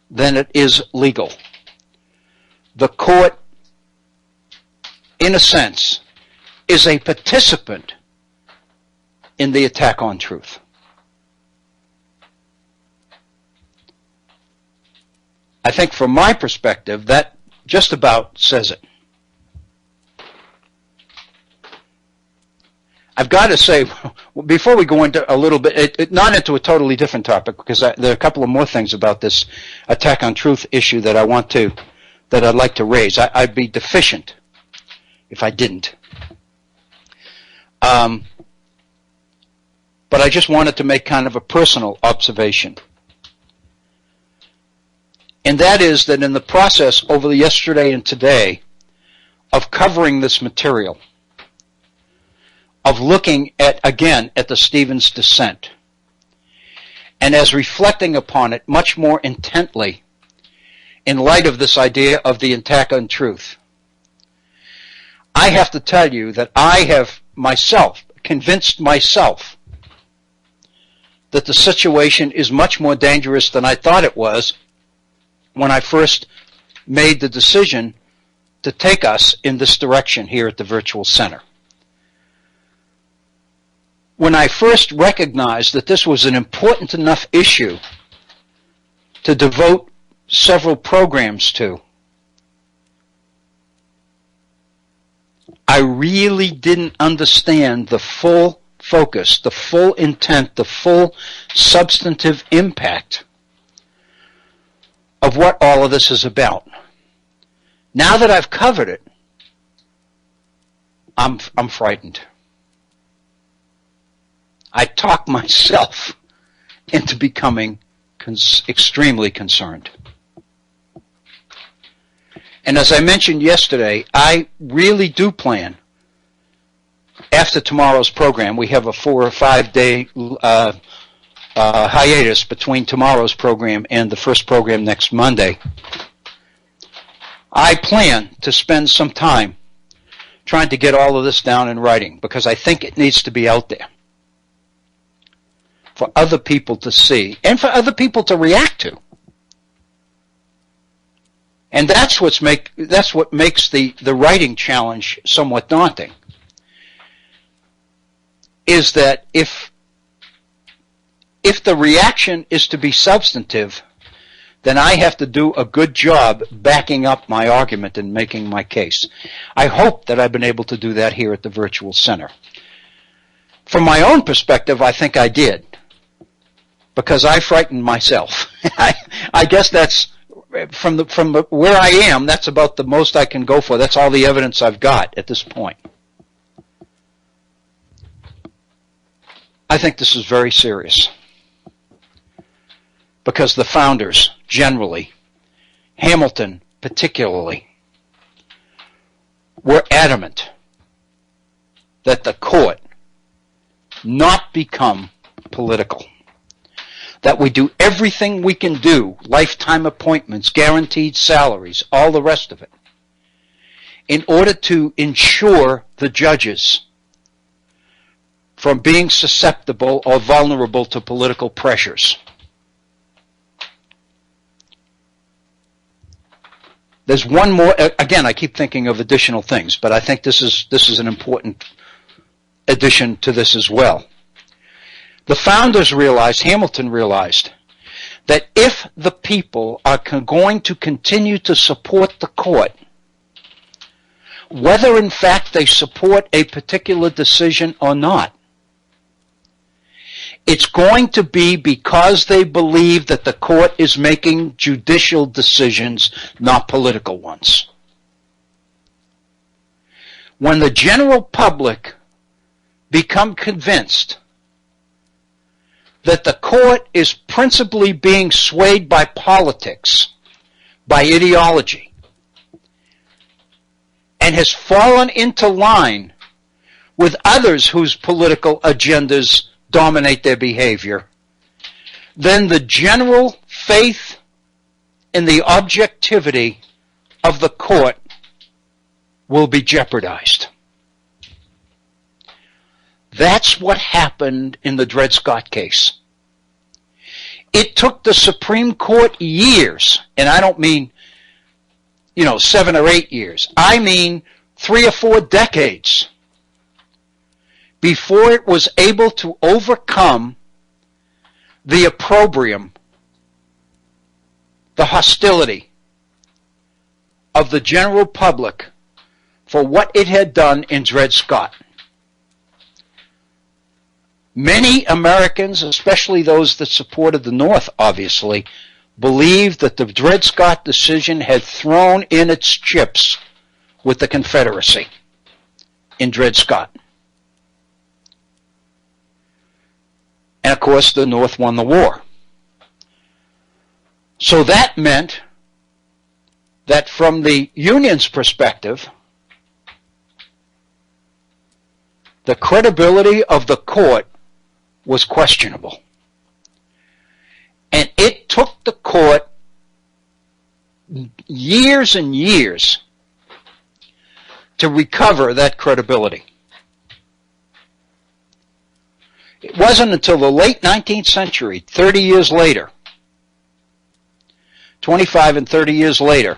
Speaker 2: than it is legal. The court, in a sense, is a participant in the attack on truth. I think from my perspective, that just about says it. I've got to say, before we go into a little bit, not into a totally different topic, because there are a couple of more things about this attack on truth issue that I'd like to raise. I'd be deficient if I didn't. But I just wanted to make kind of a personal observation. And that is that in the process over the yesterday and today of covering this material, of looking at the Stevens dissent, and as reflecting upon it much more intently in light of this idea of the attack on truth, I have to tell you that I have convinced myself that the situation is much more dangerous than I thought it was when I first made the decision to take us in this direction here at the Virtual Center. When I first recognized that this was an important enough issue to devote several programs to, I really didn't understand the full focus, the full intent, the full substantive impact of what all of this is about. Now that I've covered it, I'm frightened. I talk myself into becoming extremely concerned. And as I mentioned yesterday, I really do plan, after tomorrow's program, we have a 4 or 5 day hiatus between tomorrow's program and the first program next Monday. I plan to spend some time trying to get all of this down in writing, because I think it needs to be out there for other people to see and for other people to react to. And that's what makes the writing challenge somewhat daunting, is that if the reaction is to be substantive, then I have to do a good job backing up my argument and making my case. I hope that I've been able to do that here at the Virtual Center. From my own perspective, I think I did, because I frightened myself. I guess that's, from where I am, that's about the most I can go for. That's all the evidence I've got at this point. I think this is very serious, because the founders generally, Hamilton particularly, were adamant that the court not become political, that we do everything we can do, lifetime appointments, guaranteed salaries, all the rest of it, in order to ensure the judges from being susceptible or vulnerable to political pressures. There's one more, again, I keep thinking of additional things, but I think this is an important addition to this as well. The founders realized, Hamilton realized, that if the people are going to continue to support the court, whether in fact they support a particular decision or not, it's going to be because they believe that the court is making judicial decisions, not political ones. When the general public become convinced that the court is principally being swayed by politics, by ideology, and has fallen into line with others whose political agendas dominate their behavior, then the general faith in the objectivity of the court will be jeopardized. That's what happened in the Dred Scott case. It took the Supreme Court years, and I don't mean, 7 or 8 years. I mean 3 or 4 decades before it was able to overcome the opprobrium the hostility of the general public for what it had done in Dred Scott. Many Americans, especially those that supported the North, obviously, believed that the Dred Scott decision had thrown in its chips with the Confederacy in Dred Scott. And of course, the North won the war. So that meant that from the Union's perspective, the credibility of the court was questionable. And it took the court years and years to recover that credibility. It wasn't until the late 19th century, 30 years later, 25 and 30 years later,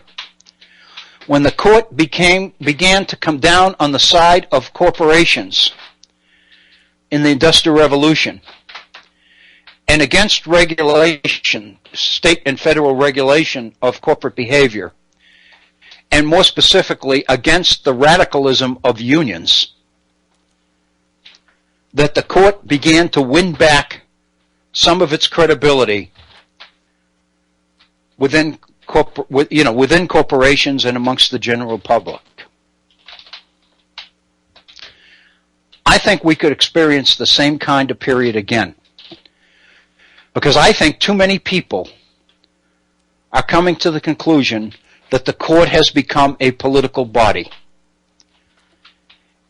Speaker 2: when the court began to come down on the side of corporations in the Industrial Revolution and against regulation, state and federal regulation of corporate behavior, and more specifically against the radicalism of unions, that the court began to win back some of its credibility within corporations and amongst the general public. I think we could experience the same kind of period again, because I think too many people are coming to the conclusion that the court has become a political body.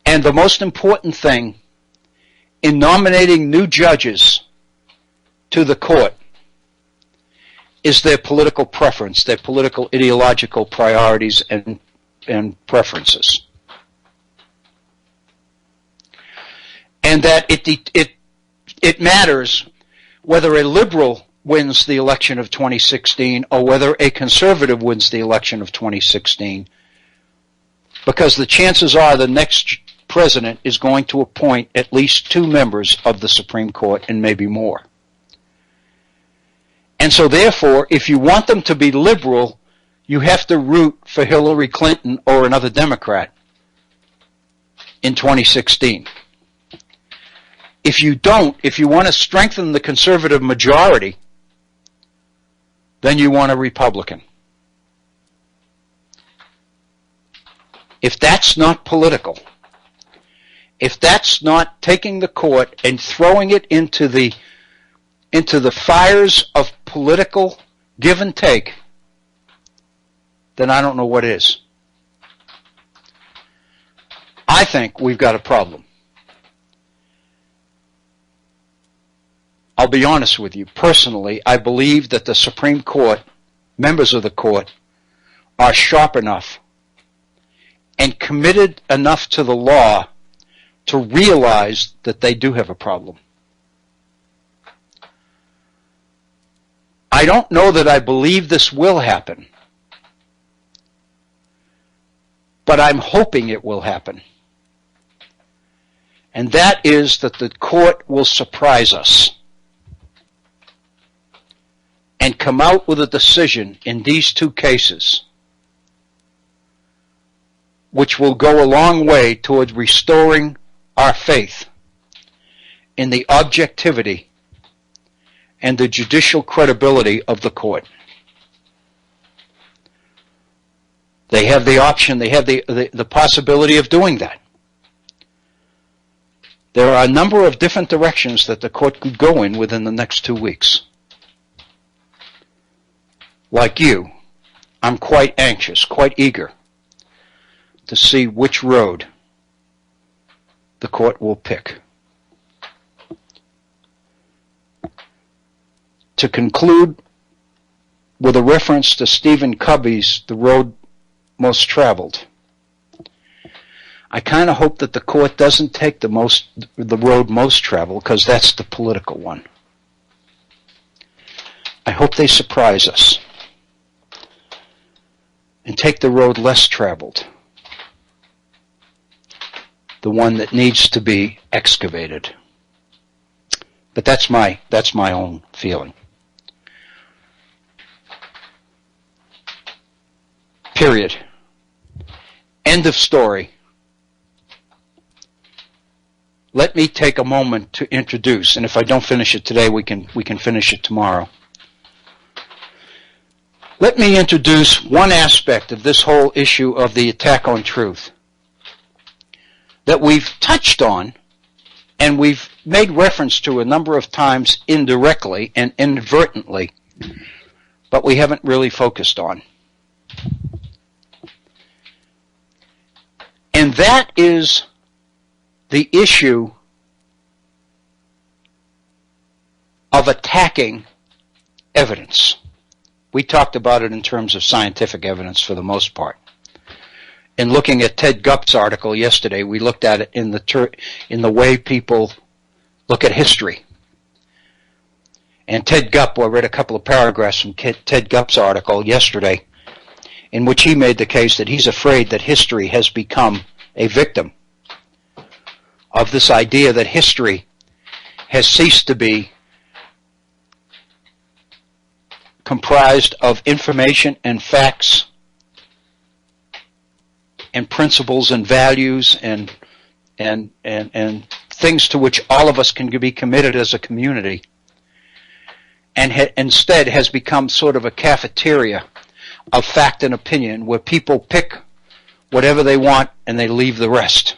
Speaker 2: And the most important thing in nominating new judges to the court is their political preference, their political ideological priorities and preferences. And that it matters whether a liberal wins the election of 2016 or whether a conservative wins the election of 2016, because the chances are the next president is going to appoint at least 2 members of the Supreme Court and maybe more. And so therefore, if you want them to be liberal, you have to root for Hillary Clinton or another Democrat in 2016. If you don't, if you want to strengthen the conservative majority, then you want a Republican. If that's not political, if that's not taking the court and throwing it into the fires of political give and take, then I don't know what is. I think we've got a problem. I'll be honest with you. Personally, I believe that the Supreme Court, members of the court, are sharp enough and committed enough to the law to realize that they do have a problem. I don't know that I believe this will happen, but I'm hoping it will happen. And that is that the court will surprise us and come out with a decision in these 2 cases which will go a long way toward restoring our faith in the objectivity and the judicial credibility of the court. They have the option, they have the possibility of doing that. There are a number of different directions that the court could go in within the next 2 weeks. Like you, I'm quite anxious, quite eager to see which road the court will pick. To conclude with a reference to Stephen Covey's The Road Most Traveled, I kind of hope that the court doesn't take the road most traveled, because that's the political one. I hope they surprise us and take the road less traveled, the one that needs to be excavated. But that's my own feeling. Period. End of story. Let me take a moment to introduce, and if I don't finish it today, we can finish it tomorrow. Let me introduce one aspect of this whole issue of the attack on truth that we've touched on and we've made reference to a number of times indirectly and inadvertently, but we haven't really focused on. And that is the issue of attacking evidence. We talked about it in terms of scientific evidence for the most part. In looking at Ted Gupp's article yesterday, we looked at it in the way people look at history. And Ted Gupp, I read a couple of paragraphs from Ted Gupp's article yesterday, in which he made the case that he's afraid that history has become a victim of this idea that history has ceased to be comprised of information and facts and principles and values and things to which all of us can be committed as a community, and instead has become sort of a cafeteria of fact and opinion where people pick whatever they want and they leave the rest,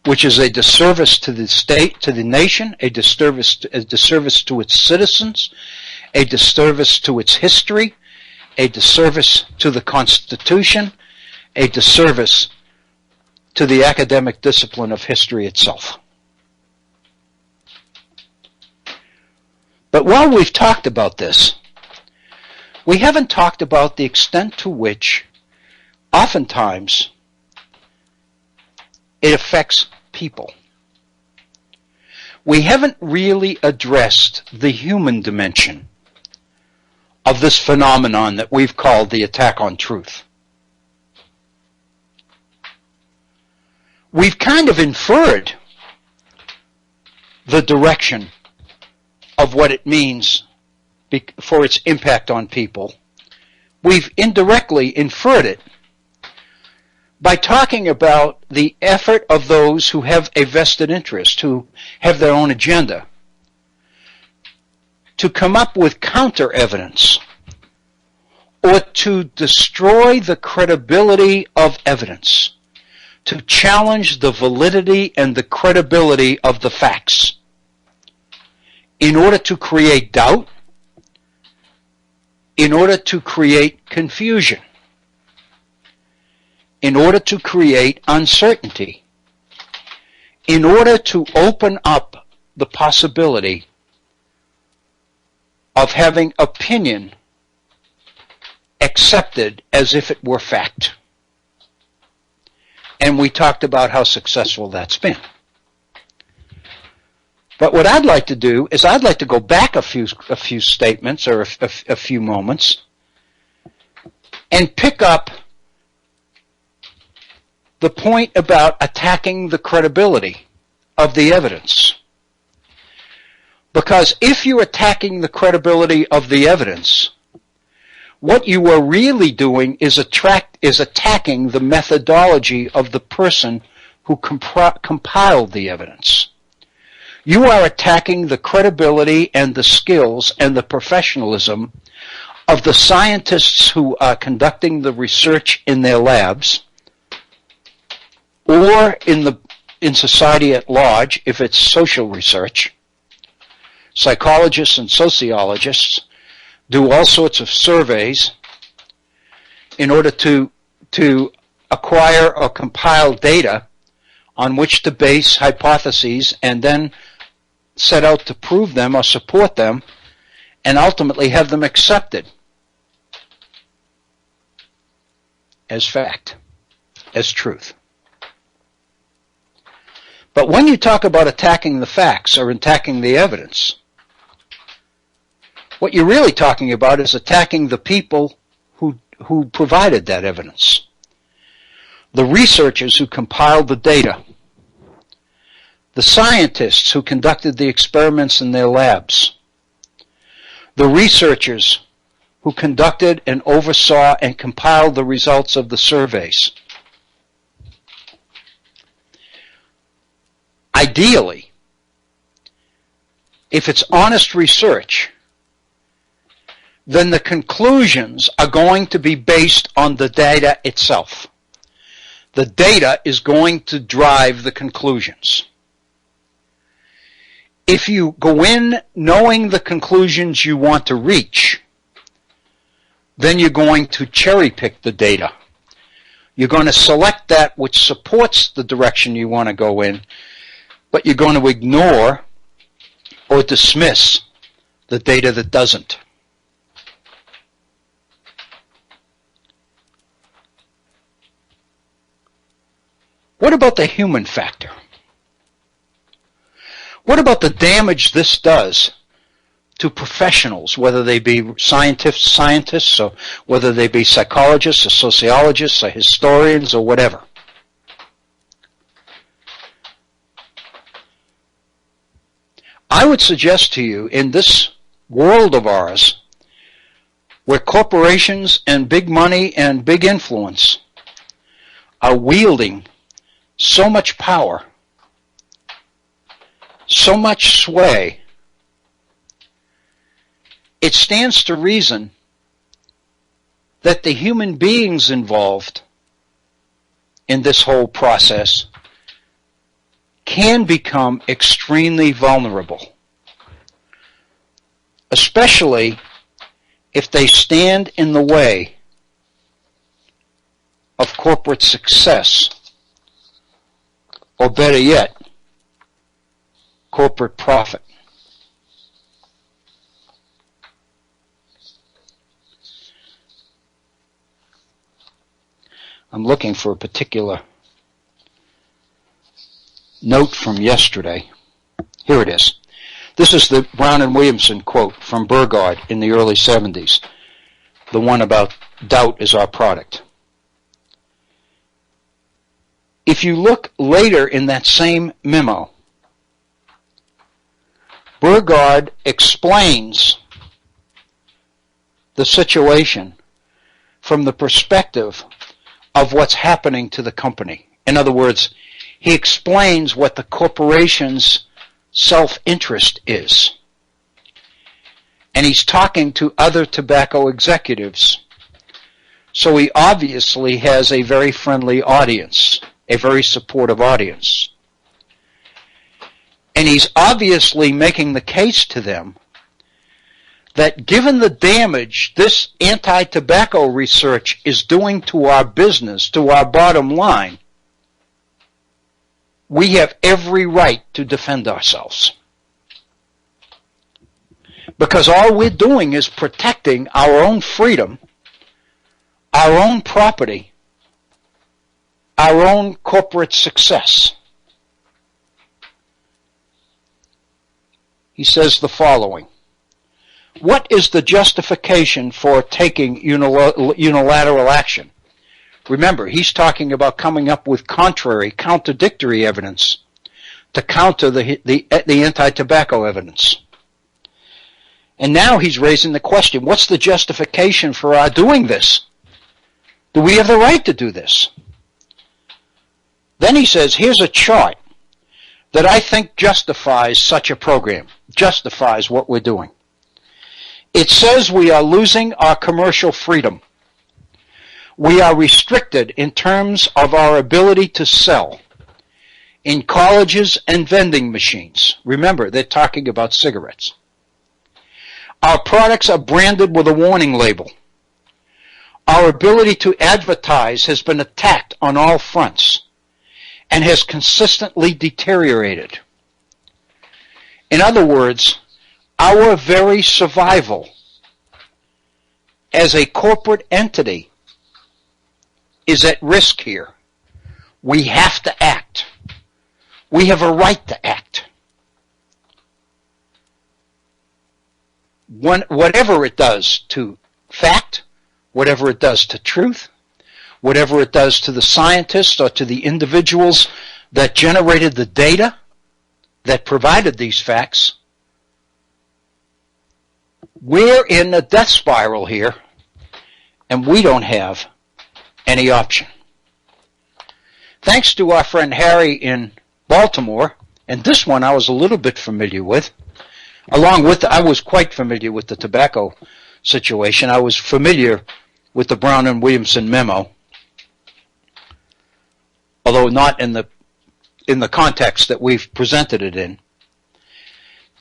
Speaker 2: which is a disservice to the state, to the nation, a disservice to its citizens, a disservice to its history, a disservice to the Constitution, a disservice to the academic discipline of history itself. But while we've talked about this, we haven't talked about the extent to which oftentimes it affects people. We haven't really addressed the human dimension of this phenomenon that we've called the attack on truth. We've kind of inferred the direction of what it means for its impact on people. We've indirectly inferred it by talking about the effort of those who have a vested interest, who have their own agenda, to come up with counter evidence or to destroy the credibility of evidence, to challenge the validity and the credibility of the facts in order to create doubt, in order to create confusion, in order to create uncertainty, in order to open up the possibility of having opinion accepted as if it were fact. And we talked about how successful that's been. But what I'd like to do is I'd like to go back a few statements or a few moments and pick up the point about attacking the credibility of the evidence. Because if you're attacking the credibility of the evidence, what you are really doing is attacking the methodology of the person who compiled the evidence. You are attacking the credibility and the skills and the professionalism of the scientists who are conducting the research in their labs, or in society at large, if it's social research. Psychologists and sociologists do all sorts of surveys in order to acquire or compile data on which to base hypotheses and then set out to prove them or support them and ultimately have them accepted as fact, as truth. But when you talk about attacking the facts or attacking the evidence, what you're really talking about is attacking the people who provided that evidence, the researchers who compiled the data, the scientists who conducted the experiments in their labs, the researchers who conducted and oversaw and compiled the results of the surveys. Ideally, if it's honest research, then the conclusions are going to be based on the data itself. The data is going to drive the conclusions. If you go in knowing the conclusions you want to reach, then you're going to cherry pick the data. You're going to select that which supports the direction you want to go in, but you're going to ignore or dismiss the data that doesn't. What about the human factor? What about the damage this does to professionals, whether they be scientists, or whether they be psychologists or sociologists or historians or whatever? I would suggest to you, in this world of ours, where corporations and big money and big influence are wielding so much power, so much sway, it stands to reason that the human beings involved in this whole process can become extremely vulnerable, especially if they stand in the way of corporate success, or better yet, corporate profit. I'm looking for a particular note from yesterday. Here it is. This is the Brown and Williamson quote from Burgard in the early 70s, the one about doubt is our product. If you look later in that same memo, Burgard explains the situation from the perspective of what's happening to the company. In other words, he explains what the corporation's self-interest is. And he's talking to other tobacco executives. So he obviously has a very friendly audience, a very supportive audience. And he's obviously making the case to them that given the damage this anti-tobacco research is doing to our business, to our bottom line, we have every right to defend ourselves. Because all we're doing is protecting our own freedom, our own property, our own corporate success. He says the following. What is the justification for taking unilateral action? Remember, he's talking about coming up with contradictory evidence to counter the anti-tobacco evidence. And now he's raising the question, what's the justification for our doing this? Do we have the right to do this? Then he says, here's a chart that I think justifies such a program, justifies what we're doing. It says we are losing our commercial freedom. We are restricted in terms of our ability to sell in colleges and vending machines. Remember, they're talking about cigarettes. Our products are branded with a warning label. Our ability to advertise has been attacked on all fronts and has consistently deteriorated. In other words, our very survival as a corporate entity is at risk here. We have to act. We have a right to act. Whatever it does to fact, whatever it does to truth, whatever it does to the scientists or to the individuals that generated the data that provided these facts, We're in a death spiral here, and we don't have any option. Thanks to our friend Harry in Baltimore, and this one I was a little bit familiar with, along with, I was quite familiar with the tobacco situation. I was familiar with the Brown and Williamson memo, although not in the context that we've presented it in.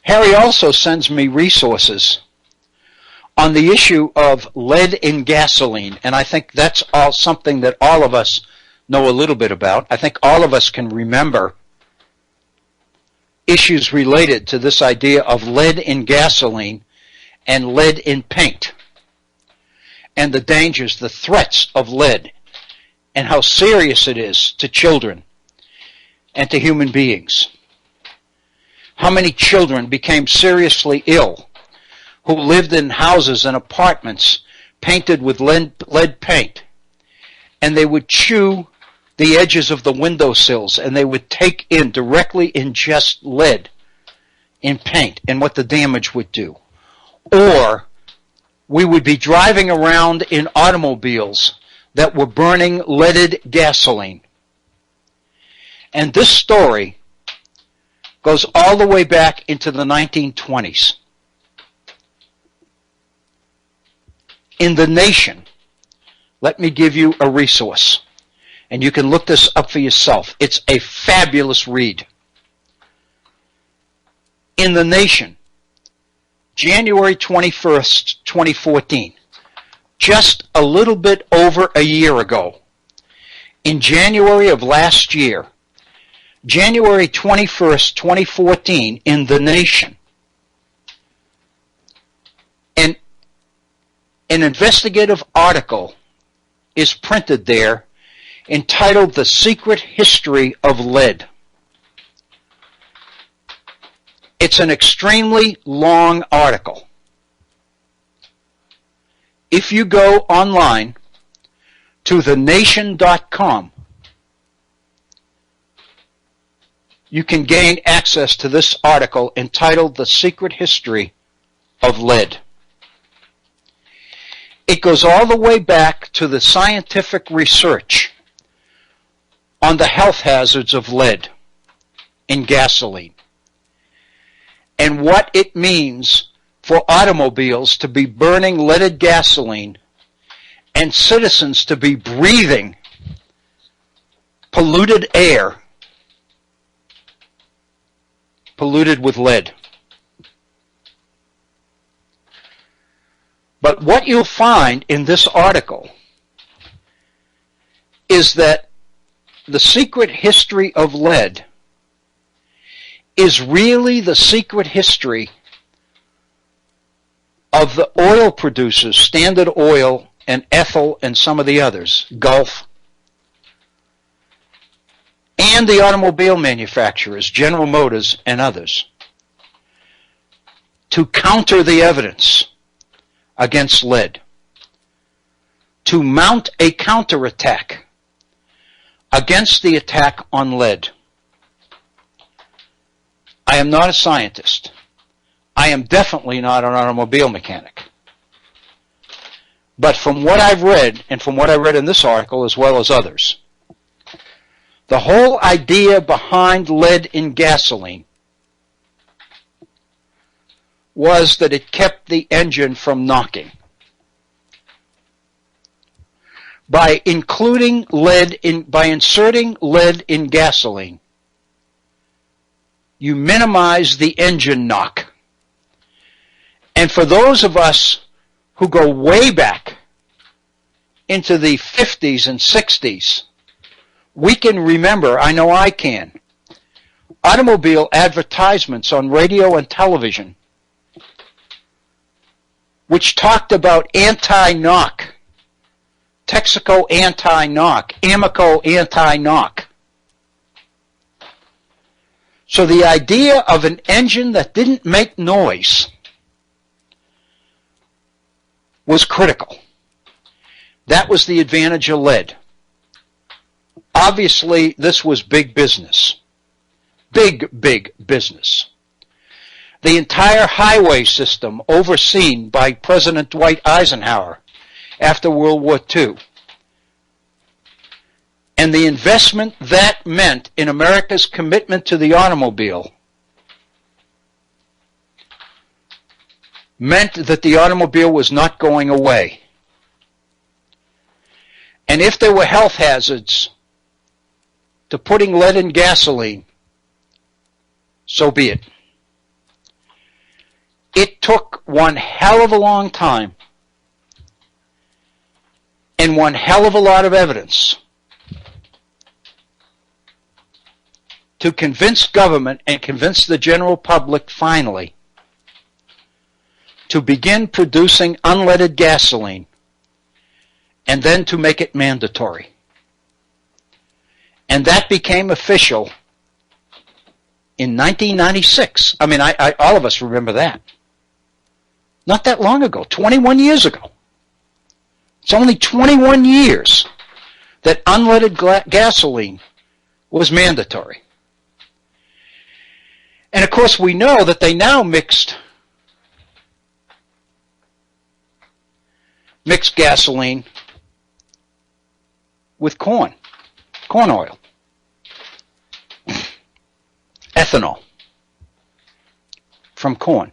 Speaker 2: Harry also sends me resources on the issue of lead in gasoline, and I think that's all something that all of us know a little bit about. I think all of us can remember issues related to this idea of lead in gasoline and lead in paint, and the dangers, the threats of lead, and how serious it is to children and to human beings. How many children became seriously ill who lived in houses and apartments painted with lead paint, and they would chew the edges of the windowsills, and they would directly ingest lead in paint and what the damage would do. Or we would be driving around in automobiles that were burning leaded gasoline. And this story goes all the way back into the 1920s. In The Nation, let me give you a resource, and you can look this up for yourself. It's a fabulous read. In The Nation, January 21st, 2014, just a little bit over a year ago, in January of last year, January 21st, 2014, in The Nation, an investigative article is printed there entitled The Secret History of Lead. It's an extremely long article. If you go online to thenation.com, you can gain access to this article entitled The Secret History of Lead. It goes all the way back to the scientific research on the health hazards of lead in gasoline and what it means for automobiles to be burning leaded gasoline and citizens to be breathing polluted air polluted with lead. But what you'll find in this article is that the secret history of lead is really the secret history of the oil producers, Standard Oil and Ethel and some of the others, Gulf, and the automobile manufacturers, General Motors and others, to counter the evidence against lead, to mount a counterattack against the attack on lead. I am not a scientist. I am definitely not an automobile mechanic. But from what I've read, and from what I read in this article as well as others, the whole idea behind lead in gasoline was that it kept the engine from knocking. By inserting lead in gasoline, you minimize the engine knock. And for those of us who go way back into the 50s and 60s, we can remember, I know I can, automobile advertisements on radio and television which talked about anti-knock, Texaco anti-knock, Amoco anti-knock. So the idea of an engine that didn't make noise was critical. That was the advantage of lead. Obviously, this was big business. Big business. the entire highway system overseen by President Dwight Eisenhower after World War II, and the investment that meant in America's commitment to the automobile meant that the automobile was not going away. And if there were health hazards to putting lead in gasoline, so be it. It took one hell of a long time and one hell of a lot of evidence to convince government and convince the general public finally to begin producing unleaded gasoline and then to make it mandatory. And that became official in 1996. I mean, all of us remember that. Not that long ago, 21 years ago. It's only 21 years that unleaded gasoline was mandatory. And of course we know that they now mixed gasoline with corn oil, ethanol from corn.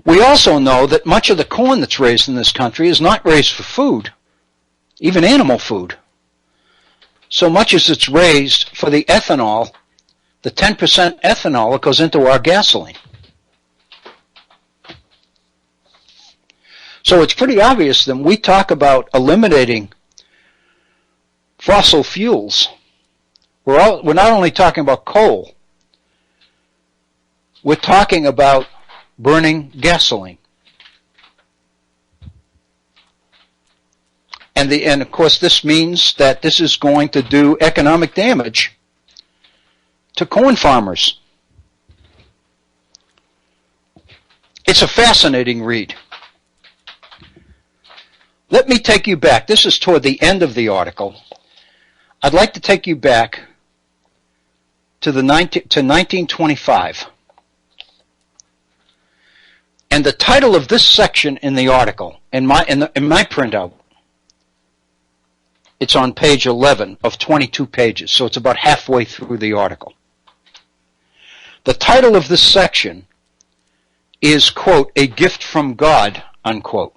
Speaker 2: We also know that much of the corn that's raised in this country is not raised for food, even animal food, so much as it's raised for the ethanol, the 10% ethanol that goes into our gasoline. So it's pretty obvious that when we talk about eliminating fossil fuels, we're not only talking about coal, we're talking about burning gasoline. And of course this means that this is going to do economic damage to corn farmers. It's a fascinating read. Let me take you back. This is toward the end of the article. I'd like to take you back to 1925. And the title of this section in the article, in my printout, it's on page 11 of 22 pages, so it's about halfway through the article. The title of this section is, quote, "A Gift from God," unquote.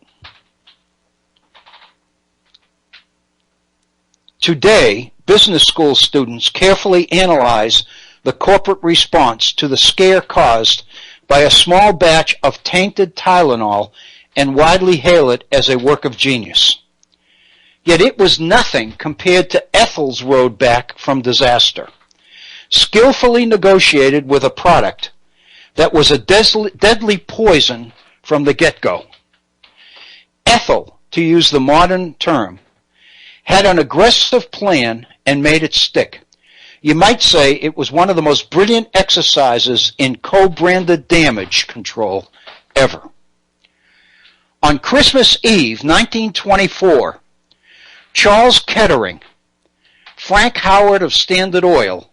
Speaker 2: Today, business school students carefully analyze the corporate response to the scare caused by a small batch of tainted Tylenol and widely hail it as a work of genius. Yet it was nothing compared to Ethel's road back from disaster, skillfully negotiated with a product that was a deadly poison from the get-go. Ethel, to use the modern term, had an aggressive plan and made it stick. You might say it was one of the most brilliant exercises in co-branded damage control ever. On Christmas Eve, 1924, Charles Kettering, Frank Howard of Standard Oil,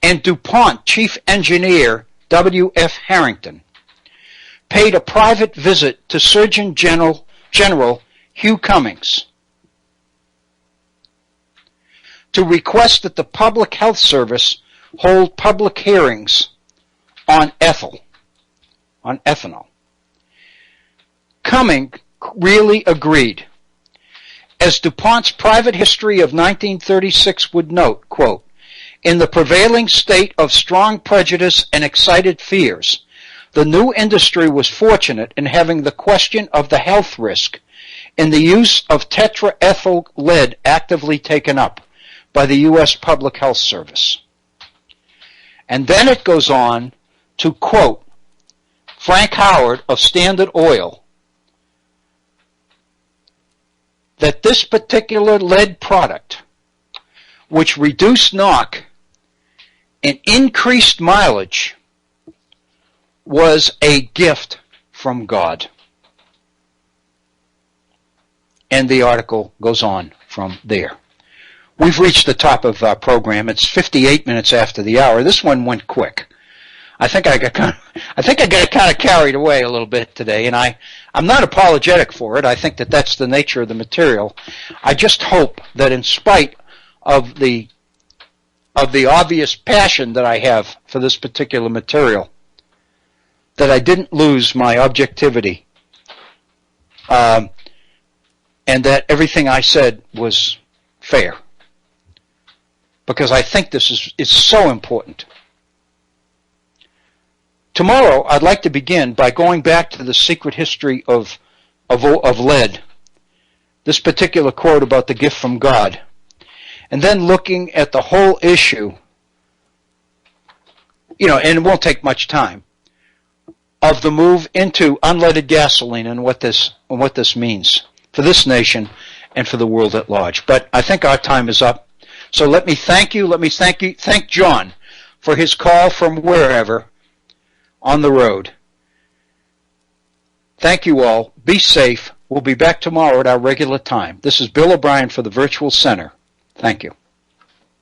Speaker 2: and DuPont chief engineer W.F. Harrington paid a private visit to Surgeon General Hugh Cummings to request that the Public Health Service hold public hearings on ethanol. Cummings really agreed. As DuPont's private history of 1936 would note, quote, "In the prevailing state of strong prejudice and excited fears, the new industry was fortunate in having the question of the health risk in the use of tetraethyl lead actively taken up by the U.S. Public Health Service." And then it goes on to quote Frank Howard of Standard Oil that this particular lead product, which reduced knock and increased mileage, was a gift from God. And the article goes on from there. We've reached the top of our program. It's 58 minutes after the hour. This one went quick. I think I got kind of carried away a little bit today, and I'm not apologetic for it. I think that that's the nature of the material. I just hope that in spite of the obvious passion that I have for this particular material, that I didn't lose my objectivity, and that everything I said was fair. Because I think this is so important. Tomorrow, I'd like to begin by going back to the secret history of lead, this particular quote about the gift from God, and then looking at the whole issue, and it won't take much time, of the move into unleaded gasoline and what this means for this nation and for the world at large. But I think our time is up. So let me thank you. Thank John for his call from wherever on the road. Thank you all. Be safe. We'll be back tomorrow at our regular time. This is Bill O'Brien for the Virtual Center. Thank you.